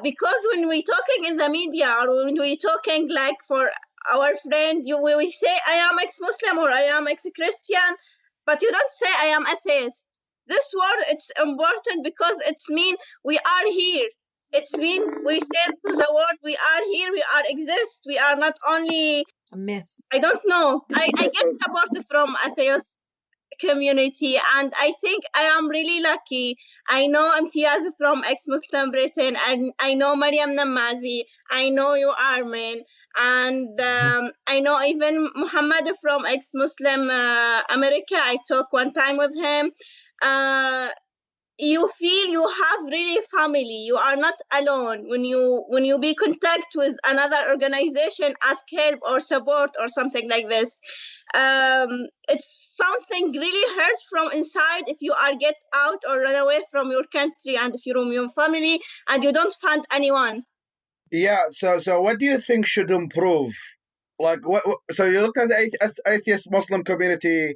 Speaker 5: because when we talking in the media or when we talking like for our friend, we say I am ex-Muslim or I am ex-Christian, but you don't say I am atheist. This word, it's important because it's mean we are here. It's mean we say to the world we are here, we are exist. We are not only
Speaker 4: a myth.
Speaker 5: I don't know. I get support from atheist community and I think I am really lucky. I know Imtiaz from ex-Muslim Britain and I know Mariam Namazi. I know you Armin and I know even Muhammad from ex-Muslim America. I talked one time with him. You feel you have really family. You are not alone when you be contact with another organization, ask help or support or something like this. It's something really hurts from inside if you are get out or run away from your country and from your family and you don't find anyone.
Speaker 2: Yeah. So what do you think should improve? Like what? So you look at the atheist Muslim community.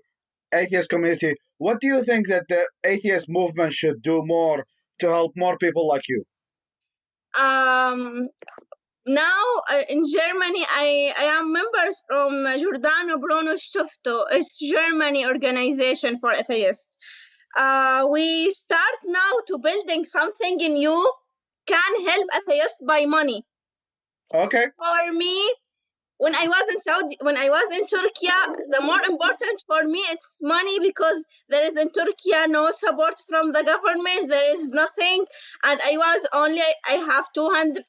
Speaker 2: Atheist community, what do you think that the atheist movement should do more to help more people like you?
Speaker 5: Now in Germany, I am members from Giordano Bruno Stiftung. It's Germany organization for atheists. We start now to building something new can help atheists by money.
Speaker 2: Okay.
Speaker 5: For me, when I was in Turkey, the more important for me it's money because there is in Turkey no support from the government. There is nothing, and I have $200.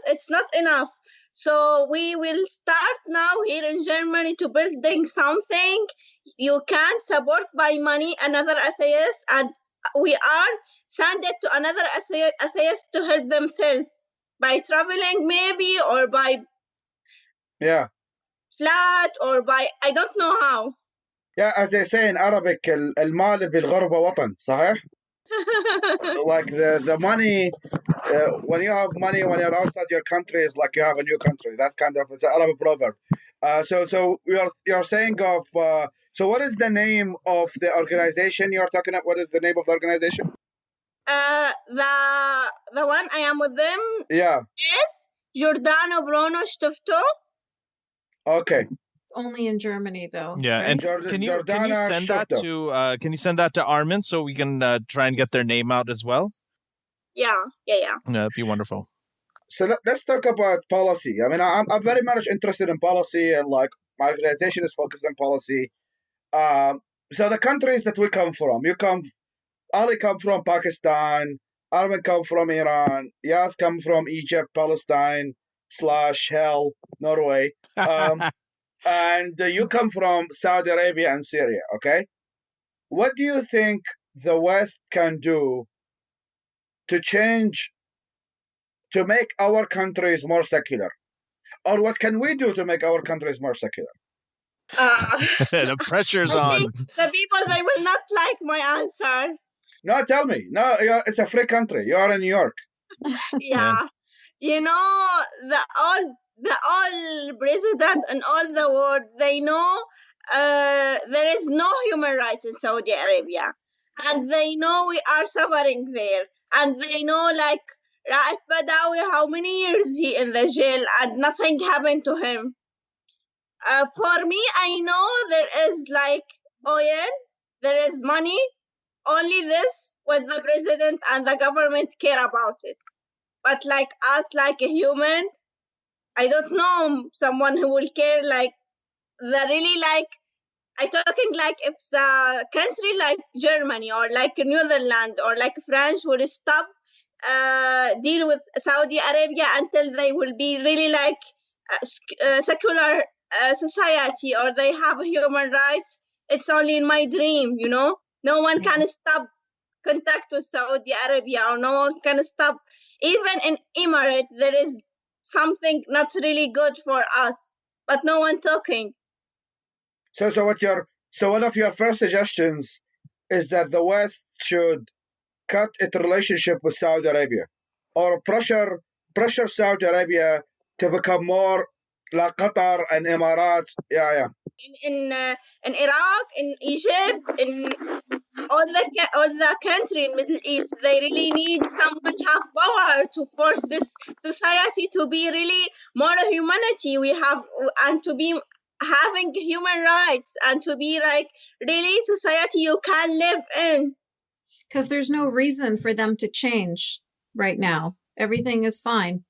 Speaker 5: It's not enough. So we will start now here in Germany to building something. You can support by money another atheist, and we are send it to another atheist to help themselves by traveling maybe or by flat or by I don't know how.
Speaker 2: Yeah, as they say in Arabic, المال بالغربة وطن, صحيح? Like the money, when you have money when you're outside your country, is like you have a new country. That's kind of, it's an Arabic proverb. So you're saying of so what is the name of the organization you're talking about? What is the name of the organization?
Speaker 5: The one I am with them is Giordano Bruno Stiftung.
Speaker 2: Okay.
Speaker 4: It's only in Germany though.
Speaker 3: Yeah,
Speaker 4: right?
Speaker 3: and can you send that to Armin so we can try and get their name out as well?
Speaker 5: Yeah.
Speaker 3: That'd be wonderful.
Speaker 2: So let's talk about policy. I mean, I'm very much interested in policy, and like my organization is focused on policy. So the countries that we come from, Ali come from Pakistan, Armin come from Iran, Yas come from Egypt, Palestine / hell, Norway, and you come from Saudi Arabia and Syria, okay? What do you think the West can do to change, to make our countries more secular? Or what can we do to make our countries more secular?
Speaker 3: The pressure's
Speaker 5: I
Speaker 3: on.
Speaker 5: think the people, they will not like my answer.
Speaker 2: No, tell me. No, it's a free country. You are in New York.
Speaker 5: Yeah. You know, the all president and all the world, they know there is no human rights in Saudi Arabia. And they know we are suffering there. And they know, like, Raif Badawi, how many years he in the jail and nothing happened to him. For me, I know there is like oil, there is money, only this what the president and the government care about it. But like us, like a human, I don't know someone who will care, like the really, like, I talking like if the country like Germany or like Netherlands or like France would stop deal with Saudi Arabia until they will be really like secular society or they have human rights. It's only in my dream, you know. No one can stop contact with Saudi Arabia, or no one can stop. Even in Emirates, there is something not really good for us, but no one talking.
Speaker 2: So one of your first suggestions is that the West should cut its relationship with Saudi Arabia, or pressure Saudi Arabia to become more like Qatar and Emirates. Yeah.
Speaker 5: In Iraq, in Egypt, in all the country in Middle East, they really need someone to have power to force this society to be really more humanity we have, and to be having human rights, and to be like really society you can live in.
Speaker 4: Because there's no reason for them to change right now. Everything is fine.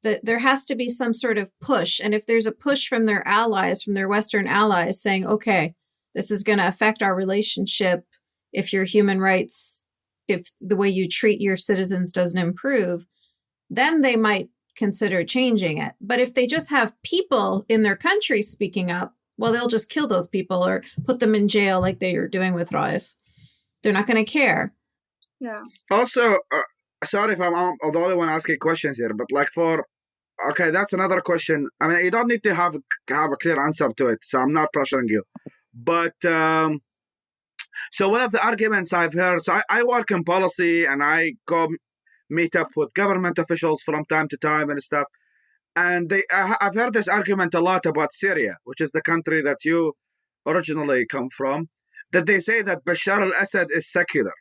Speaker 4: There has to be some sort of push. And if there's a push from their allies, from their Western allies saying, okay, this is going to affect our relationship if your human rights, if the way you treat your citizens doesn't improve, then they might consider changing it. But if they just have people in their country speaking up, well, they'll just kill those people or put them in jail like they are doing with Raif. They're not going to care.
Speaker 5: Yeah.
Speaker 2: Also, sorry if I'm the only one asking questions here, but like okay, that's another question. I mean, you don't need to have a clear answer to it, so I'm not pressuring you. But so one of the arguments I've heard, so I work in policy and I go meet up with government officials from time to time and stuff. And I've heard this argument a lot about Syria, which is the country that you originally come from, that they say that Bashar al-Assad is secular.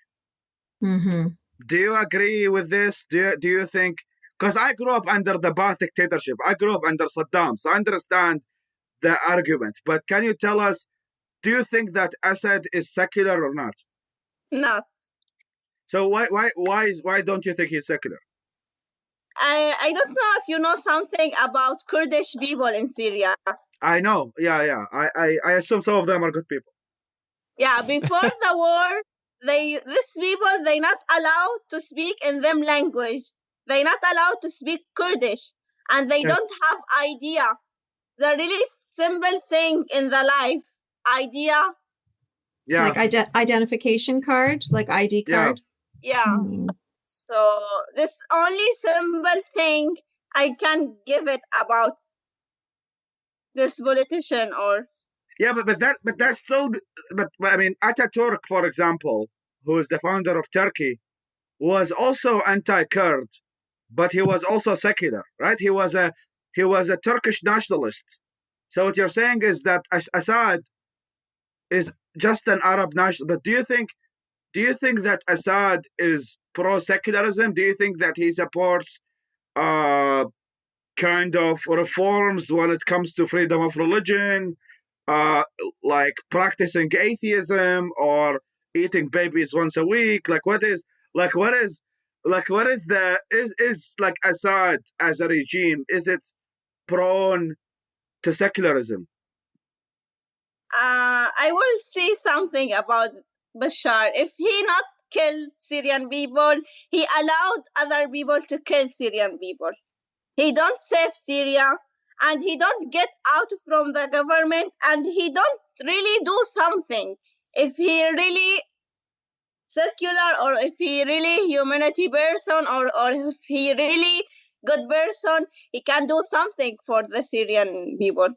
Speaker 4: Mm-hmm.
Speaker 2: Do you agree with this? Do you think, because I grew up under the Ba'ath dictatorship, I grew up under Saddam, so I understand the argument. But can you tell us, do you think that Assad is secular or not?
Speaker 5: No.
Speaker 2: So why don't you think he's secular?
Speaker 5: I don't know if you know something about Kurdish people in Syria.
Speaker 2: I know, yeah. I assume some of them are good people.
Speaker 5: Yeah, before the war, these people, they not allowed to speak in them language. They not allowed to speak Kurdish, and they don't have idea. The really simple thing in the life, idea.
Speaker 2: Yeah.
Speaker 4: Like identification card, like ID card.
Speaker 5: Yeah.
Speaker 4: Mm-hmm.
Speaker 5: So this only simple thing I can give it about this politician or.
Speaker 2: Yeah, but that's still, but I mean, Ataturk, for example, who is the founder of Turkey, was also anti-Kurd, but he was also secular, right? He was a Turkish nationalist. So what you're saying is that Assad is just an Arab national. But do you think that Assad is pro-secularism? Do you think that he supports kind of reforms when it comes to freedom of religion? Like practicing atheism or eating babies once a week? What is Assad as a regime? Is it prone to secularism?
Speaker 5: I will say something about Bashar. If he not killed Syrian people, he allowed other people to kill Syrian people. He don't save Syria, and he don't get out from the government, and he don't really do something. If he really secular or if he really humanity person or if he really good person, he can do something for the Syrian people.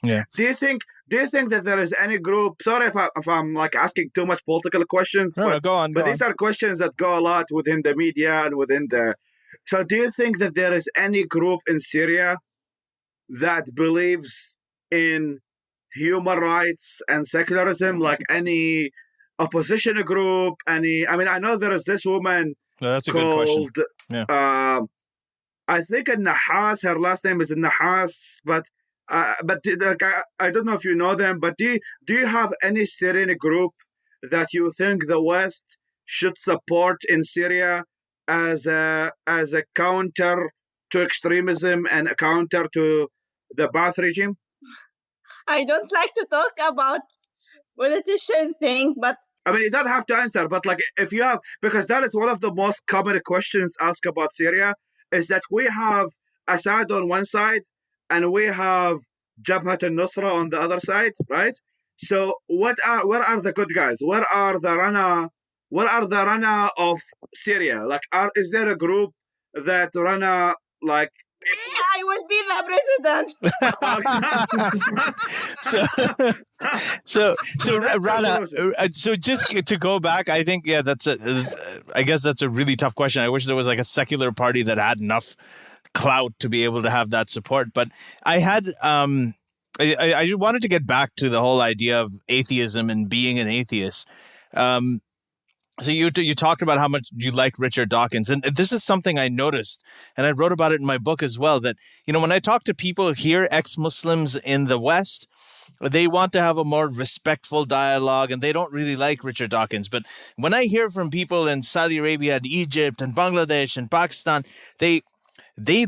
Speaker 3: Yeah.
Speaker 2: Do you think that there is any group? Sorry if I'm like asking too much political questions,
Speaker 3: No, go on.
Speaker 2: but these are questions that go a lot within the media and within the. So, do you think that there is any group in Syria that believes in human rights and secularism, like any opposition group? Any? I mean, I know there is this woman
Speaker 3: No, that's a good question.
Speaker 2: called.
Speaker 3: Yeah.
Speaker 2: I think Nahas. Her last name is Nahas, but like, I don't know if you know them. But do you have any Syrian group that you think the West should support in Syria as a counter to extremism and a counter to the Ba'ath regime?
Speaker 5: I don't like to talk about politician thing, but
Speaker 2: I mean, you don't have to answer, but like if you have, because that is one of the most common questions asked about Syria, is that we have Assad on one side and we have Jabhat al-Nusra on the other side, right? So where are the good guys? Where are the Rana of Syria? Like, is there a group that Rana like?
Speaker 5: I will be the president.
Speaker 3: so Rana, so just to go back, I think I guess that's a really tough question. I wish there was like a secular party that had enough clout to be able to have that support. But I had I wanted to get back to the whole idea of atheism and being an atheist. So you talked about how much you like Richard Dawkins, and this is something I noticed, and I wrote about it in my book as well, that, you know, when I talk to people here, ex-Muslims in the West, they want to have a more respectful dialogue, and they don't really like Richard Dawkins. But when I hear from people in Saudi Arabia and Egypt and Bangladesh and Pakistan, they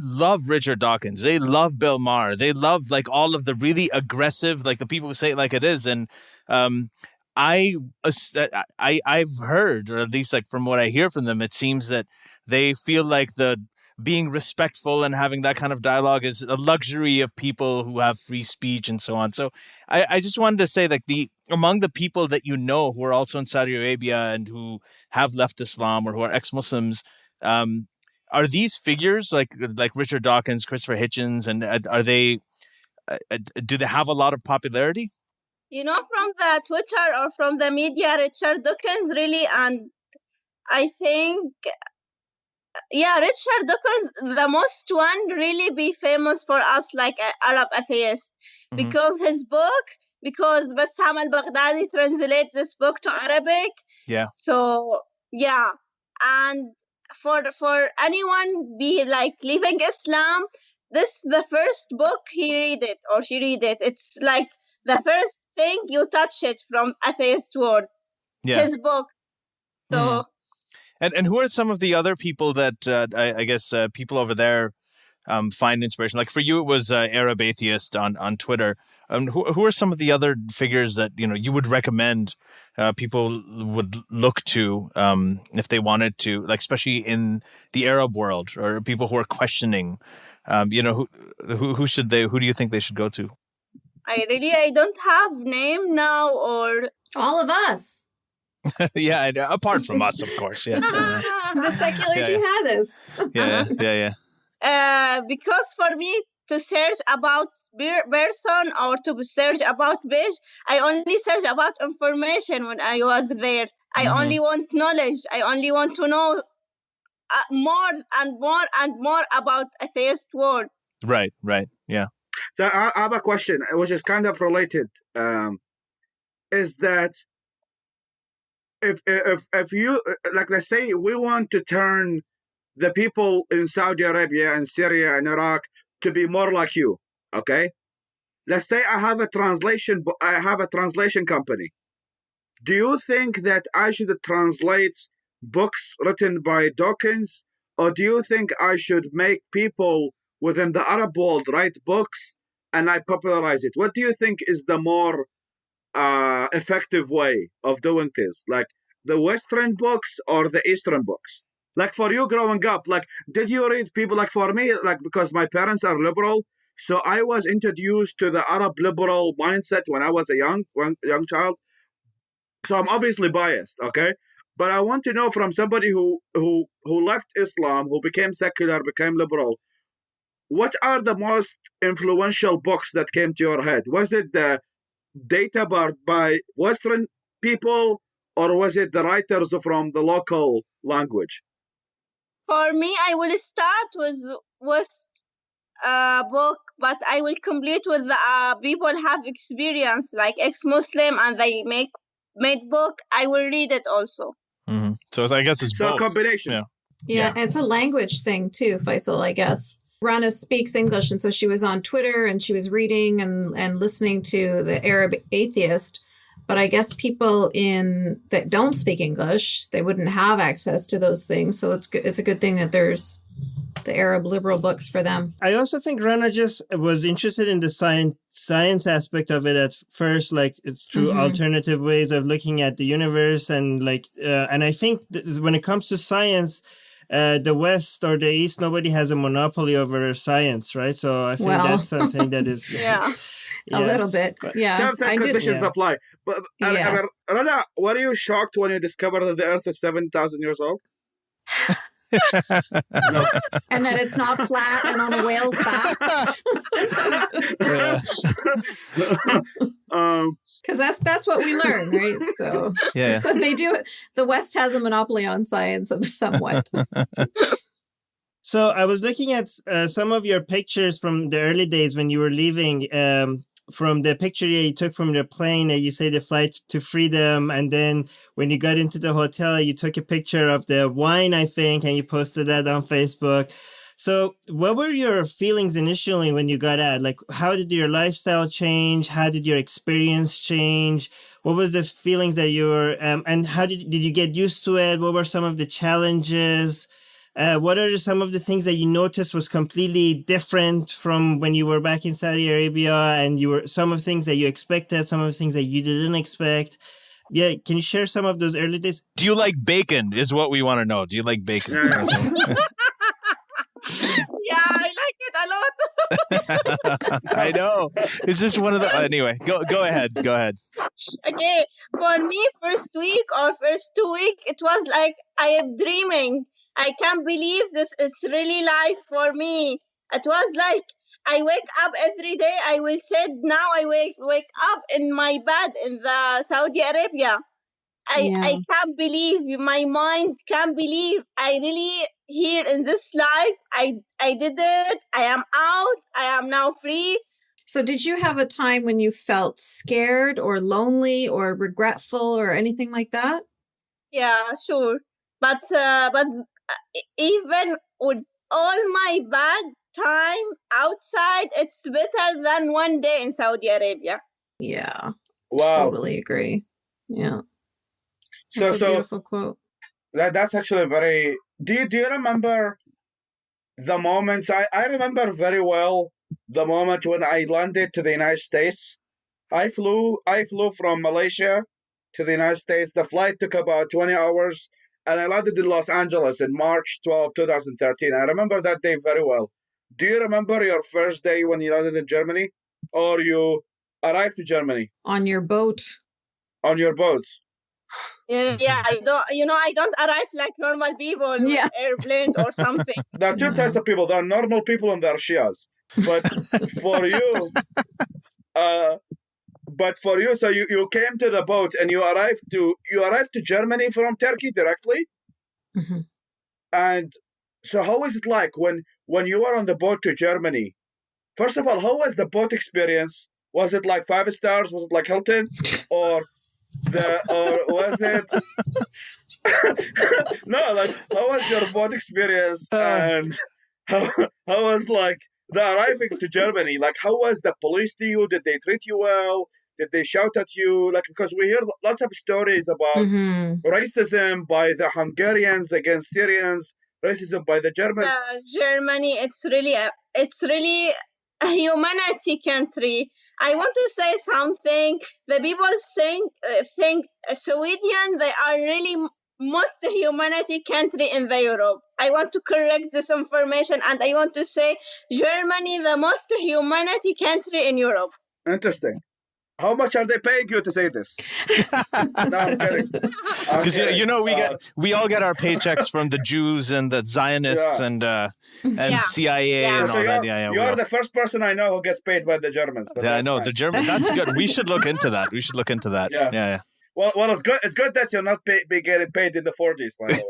Speaker 3: love Richard Dawkins. They love Bill Maher. They love like all of the really aggressive, like the people who say it like it is. And I've heard, or at least like from what I hear from them, it seems that they feel like the being respectful and having that kind of dialogue is a luxury of people who have free speech and so on. So I just wanted to say, like, among the people that you know who are also in Saudi Arabia and who have left Islam or who are ex-Muslims, are these figures like Richard Dawkins, Christopher Hitchens, and are they do they have a lot of popularity?
Speaker 5: You know, from the Twitter or from the media, Richard Dawkins really, and I think, yeah, Richard Dawkins, the most one really be famous for us like Arab atheists, because his book, because Bassam al-Baghdadi translates this book to Arabic.
Speaker 3: Yeah.
Speaker 5: So, yeah, and for anyone be like leaving Islam, this the first book he read it or she read it. It's like the first thing you touch it from atheist world.
Speaker 3: Yeah.
Speaker 5: His book. So.
Speaker 3: And who are some of the other people that I guess people over there find inspiration? Like for you, it was Arab Atheist on Twitter. Who are some of the other figures that, you know, you would recommend people would look to if they wanted to, like especially in the Arab world, or people who are questioning? You know, who do you think they should go to?
Speaker 5: I don't have name now, or
Speaker 4: all of us.
Speaker 3: Yeah, apart from us, of course. Yeah,
Speaker 4: the secular jihadists.
Speaker 3: Yeah.
Speaker 5: Because for me to search about person or to search about page, I only search about information when I was there. I only want knowledge. I only want to know more and more and more about atheist world.
Speaker 3: Right. Yeah.
Speaker 2: So I have a question, which is kind of related. Is that if you, like, let's say we want to turn the people in Saudi Arabia and Syria and Iraq to be more like you, okay? Let's say I have a translation company. Do you think that I should translate books written by Dawkins, or do you think I should make people within the Arab world write books and I popularize it? What do you think is the more effective way of doing this? Like the Western books or the Eastern books? Like for you growing up, like did you read people, like for me, like because my parents are liberal, so I was introduced to the Arab liberal mindset when I was a young child. So I'm obviously biased, okay? But I want to know from somebody who left Islam, who became secular, became liberal, what are the most influential books that came to your head? Was it the data by Western people, or was it the writers from the local language?
Speaker 5: For me, I will start with West book, but I will complete with the people have experience, like ex-Muslim, and they made book. I will read it also.
Speaker 3: Mm-hmm. So I guess it's both.
Speaker 2: A combination.
Speaker 4: Yeah, it's a language thing too, Faisal, I guess. Rana speaks English, and so she was on Twitter and she was reading and listening to the Arab Atheist. But I guess people that don't speak English, they wouldn't have access to those things. So it's a good thing that there's the Arab liberal books for them.
Speaker 6: I also think Rana just was interested in the science aspect of it at first, like it's through alternative ways of looking at the universe, and and I think when it comes to science, the West or the East, nobody has a monopoly over science, right? So I think that's something that is
Speaker 4: a little bit,
Speaker 2: Terms and conditions apply. But Rana, were you shocked when you discovered that the Earth is 7,000 years old?
Speaker 4: No. And that it's not flat and on a whale's back. Because that's what we learn, right? So, so they do it. The West has a monopoly on science somewhat.
Speaker 6: So I was looking at some of your pictures from the early days when you were leaving. From the picture you took from the plane, you say the flight to freedom, and then when you got into the hotel, you took a picture of the wine, I think, and you posted that on Facebook. So what were your feelings initially when you got out? Like, how did your lifestyle change? How did your experience change? What was the feelings that you were, and how did you get used to it? What were some of the challenges? What are some of the things that you noticed was completely different from when you were back in Saudi Arabia, and some of the things that you expected, some of the things that you didn't expect? Yeah, can you share some of those early days?
Speaker 3: Do you like bacon is what we want to know. Do you like bacon?
Speaker 5: Yeah, I like it a lot.
Speaker 3: I know. It's just one of the... Anyway, go ahead. Go ahead.
Speaker 5: Okay, for me, first week or first 2 weeks, it was like I am dreaming. I can't believe this. It's really life for me. It was like I wake up every day. I will say now I wake up in my bed in the Saudi Arabia. I can't believe, my mind can't believe I really here in this life. I did it. I am out. I am now free.
Speaker 4: So did you have a time when you felt scared or lonely or regretful or anything like that?
Speaker 5: Yeah, sure. But even with all my bad time outside, it's better than one day in Saudi Arabia.
Speaker 4: Yeah.
Speaker 2: Wow.
Speaker 4: Totally agree. Yeah. That's a beautiful quote.
Speaker 2: That's actually very... Do you remember the moments? I remember very well the moment when I landed to the United States. I flew from Malaysia to the United States. The flight took about 20 hours. And I landed in Los Angeles in March 12, 2013. I remember that day very well. Do you remember your first day when you landed in Germany? Or you arrived to Germany?
Speaker 4: On your boat.
Speaker 2: On your boat.
Speaker 5: Yeah, I don't arrive like normal people with airplane or something.
Speaker 2: There are two types of people. There are normal people and there are Shias. But for you... But for you, so you came to the boat and you arrived to Germany from Turkey directly?
Speaker 4: Mm-hmm.
Speaker 2: And so how is it like when you were on the boat to Germany? First of all, how was the boat experience? Was it like 5 stars? Was it like Hilton? Or was it... No, like, how was your boat experience? And how was like the arriving to Germany? Like, how was the police to you? Did they treat you well? Did they shout at you? Like, because we hear lots of stories about racism by the Hungarians against Syrians, racism by the Germans.
Speaker 5: Germany, it's really a humanity country. I want to say something. The people think Sweden, they are really most humanity country in the Europe. I want to correct this information, and I want to say Germany, the most humanity country in Europe.
Speaker 2: Interesting. How much are they paying you to say this? No, I'm kidding.
Speaker 3: Because we all get our paychecks from the Jews and the Zionists and CIA and all that.
Speaker 2: You're the first person I know who gets paid by the Germans.
Speaker 3: Yeah, I know the Germans. That's good. We should look into that. Yeah.
Speaker 2: Well, it's good. It's good that you're not be getting paid in the 40s, by the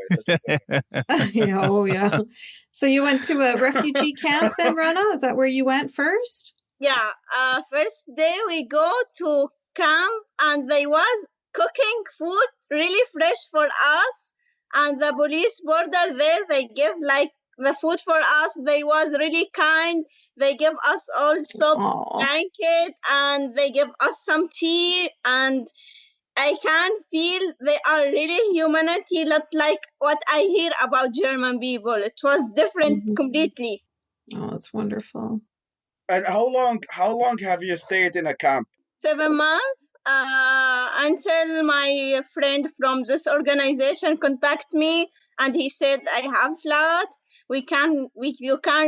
Speaker 2: way.
Speaker 4: Yeah. So you went to a refugee camp then, Rana? Is that where you went first?
Speaker 5: Yeah. First day we go to camp and they was cooking food really fresh for us. And the police border there, they give like the food for us. They was really kind. They give us also blanket and they give us some tea, and I can feel they are really humanity, not like what I hear about German people. It was different completely.
Speaker 4: Oh, that's wonderful.
Speaker 2: And how long have you stayed in a camp?
Speaker 5: 7 months, until my friend from this organization contacted me and he said, I have flat. You can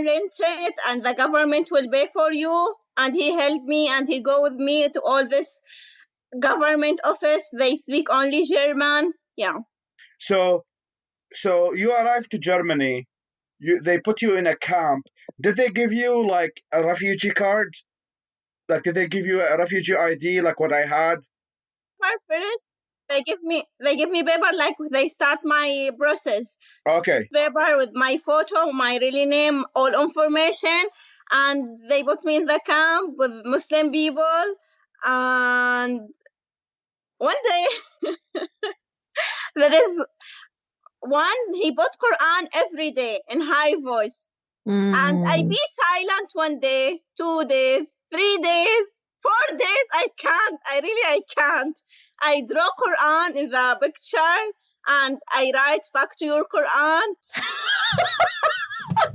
Speaker 5: rent it and the government will pay for you. And he helped me and he go with me to all this government office. They speak only German. Yeah.
Speaker 2: So you arrived to Germany. They put you in a camp. Did they give you like a refugee card? Like, did they give you a refugee ID like what I had?
Speaker 5: First, they give me paper like they start my process.
Speaker 2: Okay.
Speaker 5: Paper with my photo, my real name, all information, and they put me in the camp with Muslim people. And one day, there is one, he put Quran every day in high voice. And I be silent one day, 2 days, 3 days, 4 days. I can't. I draw Quran in the picture and I write back to your Quran.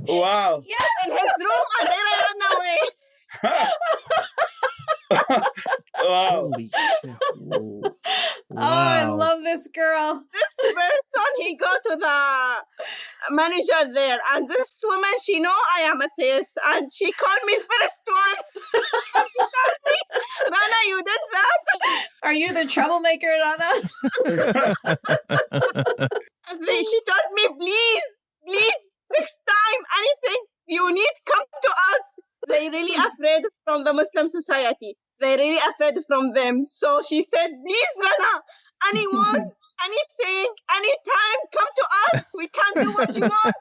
Speaker 2: Wow.
Speaker 5: Yes. In his room and then I run away.
Speaker 2: Wow.
Speaker 6: Holy shit.
Speaker 4: Wow. Oh, I love this girl.
Speaker 5: This person, he go to the manager there, and this woman, she know I am a atheist, and she called me first one. She told me, Rana, you did that.
Speaker 4: Are you the troublemaker, Rana?
Speaker 5: She told me, please, next time, anything you need, come to us. They really afraid from the Muslim society. They really afraid from them. So she said, please, Rana, anyone, anything, anytime, come to us. We can do what you want.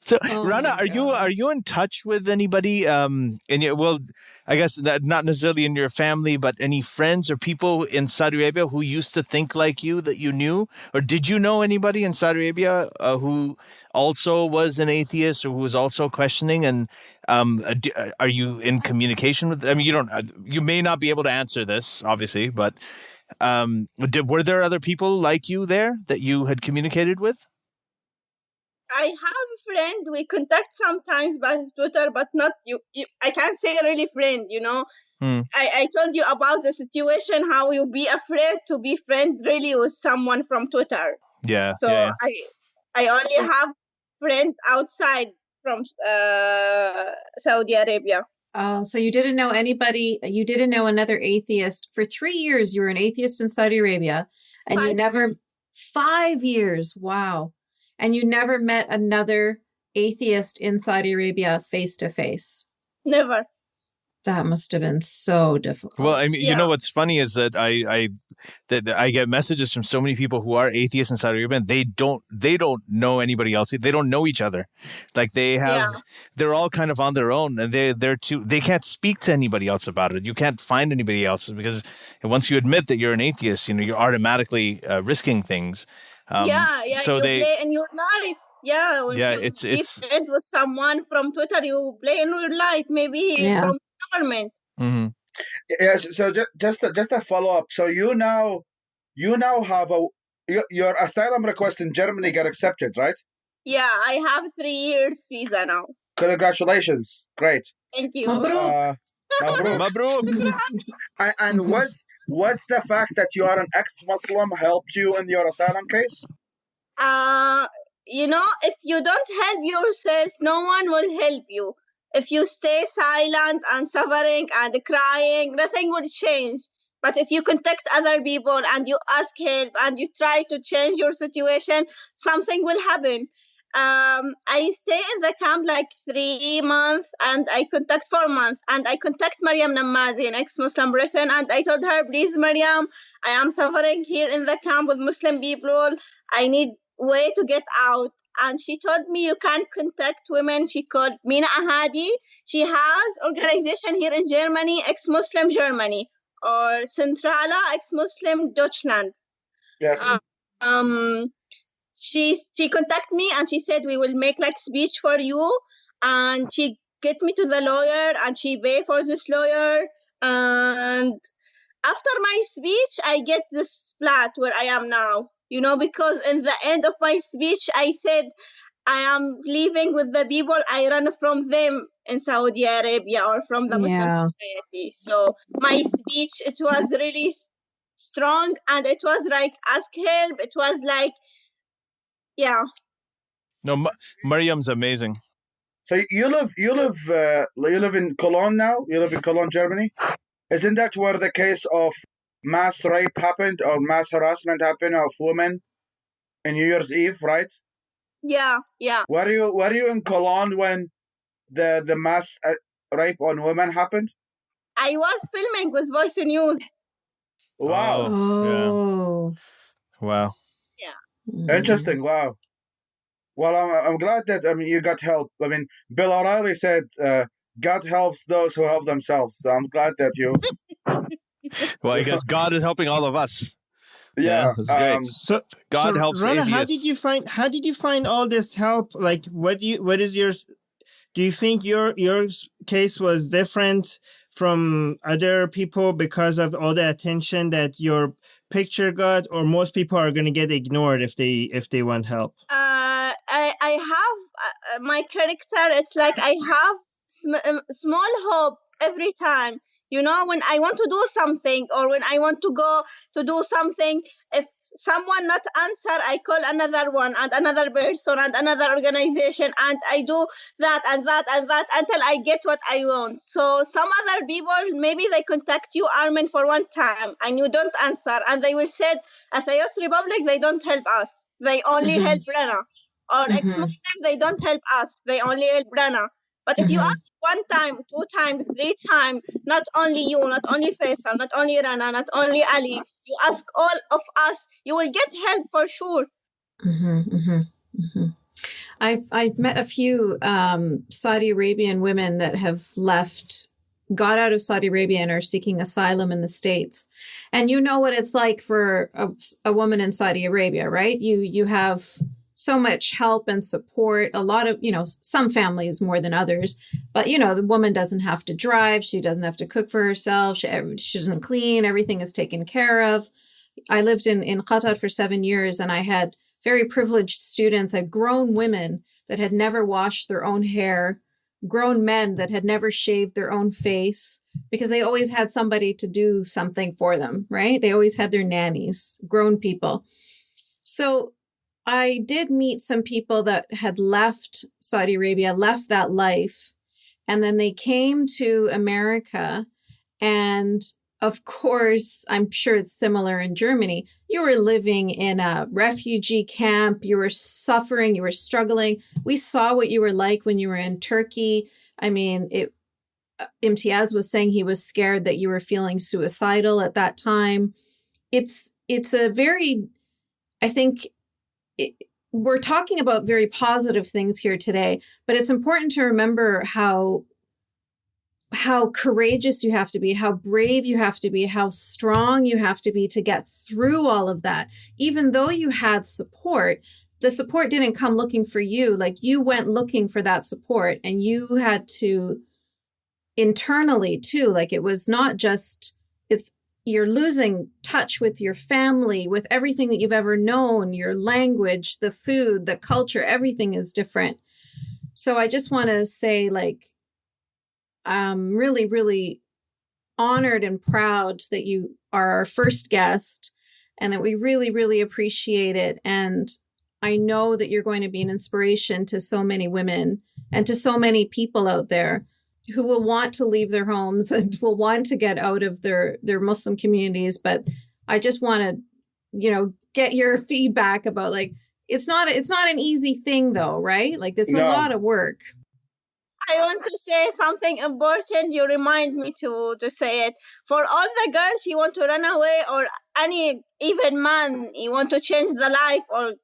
Speaker 3: So, Rana, are you in touch with anybody? I guess that not necessarily in your family, but any friends or people in Saudi Arabia who used to think like you that you knew, or did you know anybody in Saudi Arabia who also was an atheist or who was also questioning? And are you in communication with? I mean, you may not be able to answer this, obviously, but were there other people like you there that you had communicated with?
Speaker 5: I have a friend. We contact sometimes by Twitter, but not you. I can't say really friend, you know. I told you about the situation, how you be afraid to be friend really with someone from Twitter.
Speaker 3: Yeah.
Speaker 5: So
Speaker 3: yeah.
Speaker 5: I only have friends outside from Saudi Arabia.
Speaker 4: Oh, so you didn't know anybody, you didn't know another atheist. For 3 years, you were an atheist in Saudi Arabia, and 5 years, wow. And you never met another atheist in Saudi Arabia face to face?
Speaker 5: Never.
Speaker 4: That must have been so difficult.
Speaker 3: Well, I mean, you know what's funny is that I get messages from so many people who are atheists in Saudi Arabia, and they don't know anybody else. They don't know each other. Like they're all kind of on their own, and they can't speak to anybody else about it. You can't find anybody else because once you admit that you're an atheist, you're automatically risking things.
Speaker 5: So you play in your life. Yeah, when
Speaker 3: it's
Speaker 5: friend with someone from Twitter, you play in your life. Maybe from government.
Speaker 3: Mm-hmm.
Speaker 2: Yes. So just a follow up. So you now have your asylum request in Germany got accepted, right?
Speaker 5: Yeah, I have 3 years visa now.
Speaker 2: Congratulations! Great.
Speaker 5: Thank you.
Speaker 2: Mabruk. And what's the fact that you are an ex-Muslim helped you in your asylum case?
Speaker 5: If you don't help yourself, no one will help you. if you stay silent and suffering and crying, nothing will change. But if you contact other people and you ask help and you try to change your situation, something will happen. I stay in the camp like 3 months, and I contact 4 months, and I contact Mariam Namazi, an ex-Muslim Britain, and I told her, please, Mariam, I am suffering here in the camp with Muslim people. I need way to get out. And she told me you can contact women. She called Mina Ahadi. She has organization here in Germany, ex-Muslim Germany, or Centrala, ex-Muslim Deutschland.
Speaker 2: Yes.
Speaker 5: She contacted me and she said we will make like speech for you, and she get me to the lawyer and she pay for this lawyer, and after my speech I get this flat where I am now, because in the end of my speech I said I am living with the people I run from them in Saudi Arabia or from the Muslim society. So my speech, it was really strong, and it was like ask help. It was like, yeah.
Speaker 3: No, Mariam's amazing.
Speaker 2: So you live in Cologne now? You live in Cologne, Germany? Isn't that where the case of mass rape happened or mass harassment happened of women in New Year's Eve, right?
Speaker 5: Yeah.
Speaker 2: Were you in Cologne when the mass rape on women happened?
Speaker 5: I was filming with Voice News.
Speaker 2: Wow.
Speaker 4: Oh.
Speaker 3: Yeah. Wow.
Speaker 5: Yeah.
Speaker 2: Interesting. Wow. Well, I'm glad that you got help. Bill O'Reilly said, "God helps those who help themselves." So I'm glad that you.
Speaker 3: Well, I guess God is helping all of us.
Speaker 2: Yeah,
Speaker 3: that's great.
Speaker 6: So
Speaker 3: God helps
Speaker 6: Rana,
Speaker 3: atheists.
Speaker 6: how did you find all this help? Like, do you think your case was different from other people because of all the attention that your picture got, or most people are going to get ignored if they want help?
Speaker 5: I have my character. It's like I have small hope every time. When I want to do something, or when I want to go to do something, if someone not answer, I call another one and another person and another organization, and I do that and that and that until I get what I want. So some other people, maybe they contact you, Armin, for one time and you don't answer, and they will say, Atheist Republic, they don't help us. They only help Rana. Or ex-Muslim, they don't help us. They only help Rana. But if you ask 1 time, 2 times, 3 times, not only you, not only Faisal, not only Rana, not only Ali, you ask all of us, you will get help for sure.
Speaker 4: I've met a few Saudi Arabian women that have got out of Saudi Arabia and are seeking asylum in the States. And you know what it's like for a woman in Saudi Arabia, right? You have so much help and support, a lot of, some families more than others, but, the woman doesn't have to drive. She doesn't have to cook for herself. She doesn't clean. Everything is taken care of. I lived in Qatar for 7 years, and I had very privileged students. I had grown women that had never washed their own hair, grown men that had never shaved their own face, because they always had somebody to do something for them, right? They always had their nannies, grown people. So I did meet some people that had left Saudi Arabia, left that life, and then they came to America. And of course, I'm sure it's similar in Germany. You were living in a refugee camp. You were suffering. You were struggling. We saw what you were like when you were in Turkey. Imtiaz was saying he was scared that you were feeling suicidal at that time. It's a very, I think, we're talking about very positive things here today, but it's important to remember how courageous you have to be, how brave you have to be, how strong you have to be to get through all of that. Even though you had support, the support didn't come looking for you. Like, you went looking for that support, and you had to internally too. Like, it was not just, you're losing touch with your family, with everything that you've ever known, your language, the food, the culture, everything is different. So I just want to say, like, I'm really, really honored and proud that you are our first guest, and that we really, really appreciate it. And I know that you're going to be an inspiration to so many women and to so many people out there who will want to leave their homes and will want to get out of their Muslim communities. But I just want to, get your feedback about, like, it's not an easy thing though, right? Like, there's a lot of work.
Speaker 5: I want to say something important. You remind me to say it. For all the girls who want to run away, or any even man you want to change the life or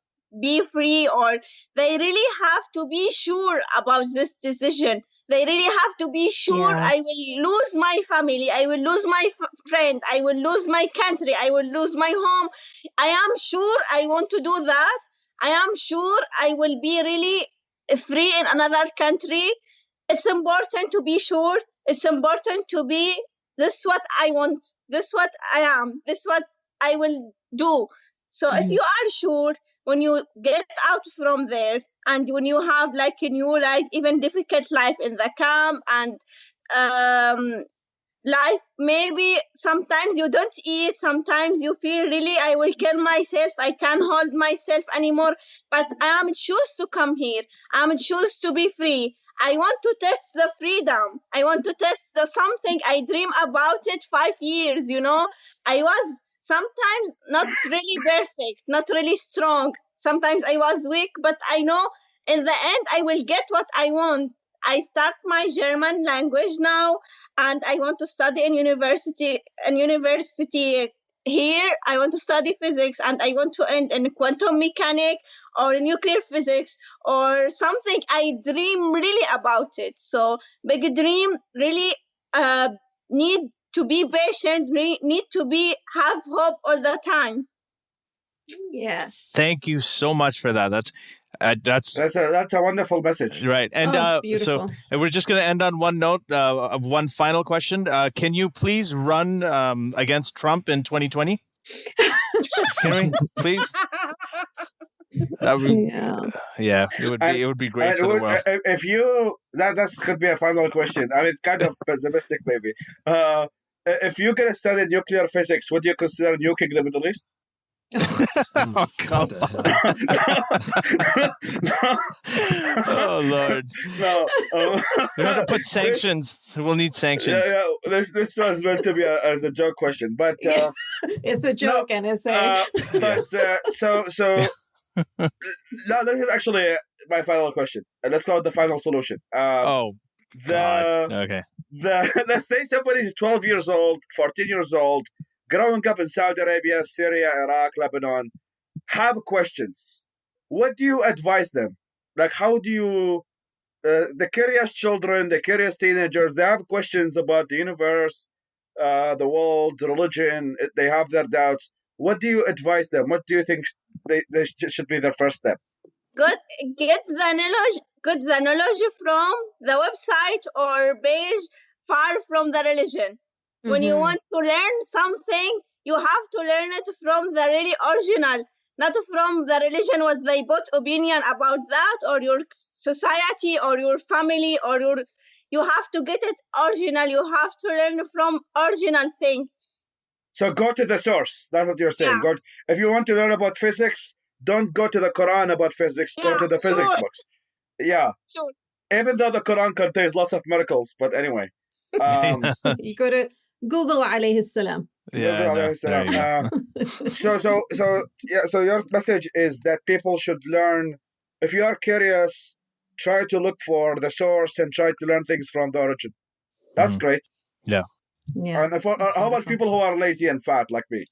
Speaker 5: be free, or they really have to be sure about this decision. They really have to be sure.
Speaker 4: Yeah.
Speaker 5: I will lose my family. I will lose my friend. I will lose my country. I will lose my home. I am sure I want to do that. I am sure I will be really free in another country. It's important to be sure. It's important to be, this is what I want. This is what I am. This is what I will do. So if you are sure, when you get out from there, and when you have like a new life, even difficult life in the camp, and life, maybe sometimes you don't eat, sometimes you feel really, I will kill myself, I can't hold myself anymore, but I am choose to come here. I am choose to be free. I want to test the freedom. I want to test something I dream about it 5 years, I was sometimes not really perfect, not really strong. Sometimes I was weak, but I know in the end I will get what I want. I start my German language now, and I want to study in university here. I want to study physics, and I want to end in quantum mechanics or nuclear physics or something. I dream really about it. So big dream, really need to be patient, need to have hope all the time.
Speaker 4: Yes.
Speaker 3: Thank you so much for that. That's
Speaker 2: a wonderful message.
Speaker 3: Right. And
Speaker 4: beautiful.
Speaker 3: so we're just going to end on one note of one final question. Can you please run against Trump in 2020? Can we, please? That would, yeah, it would be great for the world.
Speaker 2: If that could be a final question. I mean, it's kind of pessimistic, maybe. If you're going to study nuclear physics, would you consider nuking the Middle East?
Speaker 3: Oh, come on. Oh, Lord.
Speaker 2: No.
Speaker 3: We have to put sanctions. We'll need sanctions.
Speaker 2: Yeah. This was meant to be as a joke question, but
Speaker 4: it's a joke, NSA.
Speaker 2: So no, this is actually my final question. Let's call it the final solution.
Speaker 3: God. Okay.
Speaker 2: Let's say somebody's 12 years old, 14 years old, growing up in Saudi Arabia, Syria, Iraq, Lebanon, have questions. What do you advise them? Like, how do you, the curious children, the curious teenagers, they have questions about the universe, the world, religion, they have their doubts. What do you advise them? What do you think they should be their first step?
Speaker 5: Get the knowledge from the website or page far from the religion. When you want to learn something, you have to learn it from the really original, not from the religion, what they put opinion about that, or your society, or your family, or you have to get it original. You have to learn from original thing.
Speaker 2: So go to the source. That's what you're saying.
Speaker 5: Yeah.
Speaker 2: If you want to learn about physics, don't go to the Quran about physics. Go to the physics books. Yeah.
Speaker 5: Sure.
Speaker 2: Even though the Quran contains lots of miracles, but anyway.
Speaker 4: You go to Google alayhi salam.
Speaker 3: Yeah.
Speaker 2: So your message is that people should learn. If you are curious, try to look for the source and try to learn things from the origin. That's great.
Speaker 3: Yeah.
Speaker 4: Yeah.
Speaker 2: And how about people who are lazy and fat like me?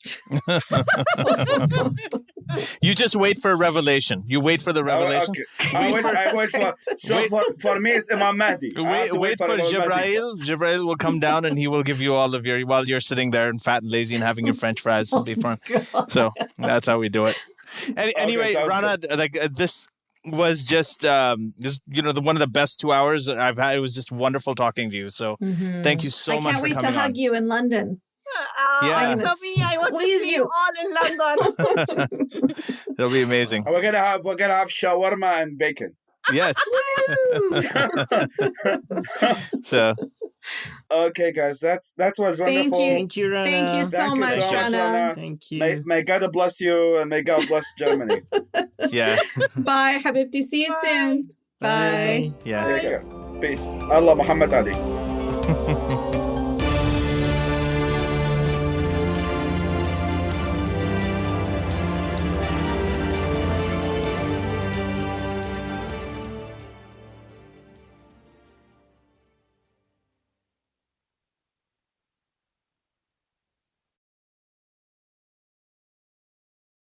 Speaker 3: You just wait for a revelation. You wait for the revelation.
Speaker 2: Okay. I wait for. So for me, it's Imam Mahdi.
Speaker 3: Wait for Jibreel. Jibreel will come down and he will give you all of your, while you're sitting there and fat and lazy and having your French fries. It'll be fun. So that's how we do it. Anyway, Rana, this was just one of the best 2 hours I've had. It was just wonderful talking to you. So thank you so much for coming on.
Speaker 4: I can't wait to hug you in London.
Speaker 5: I want to see you all in London.
Speaker 3: It'll be amazing.
Speaker 2: We're gonna have shawarma and bacon.
Speaker 3: Yes. So.
Speaker 2: Okay, guys, that was wonderful.
Speaker 4: Thank you, Rana. Thank you so much, Rana.
Speaker 6: Thank you.
Speaker 2: May God bless you and may God bless Germany.
Speaker 3: Yeah.
Speaker 4: Bye, Habibti. See you soon. Bye.
Speaker 3: Yeah.
Speaker 2: Take care. Peace. Allah Muhammad Ali.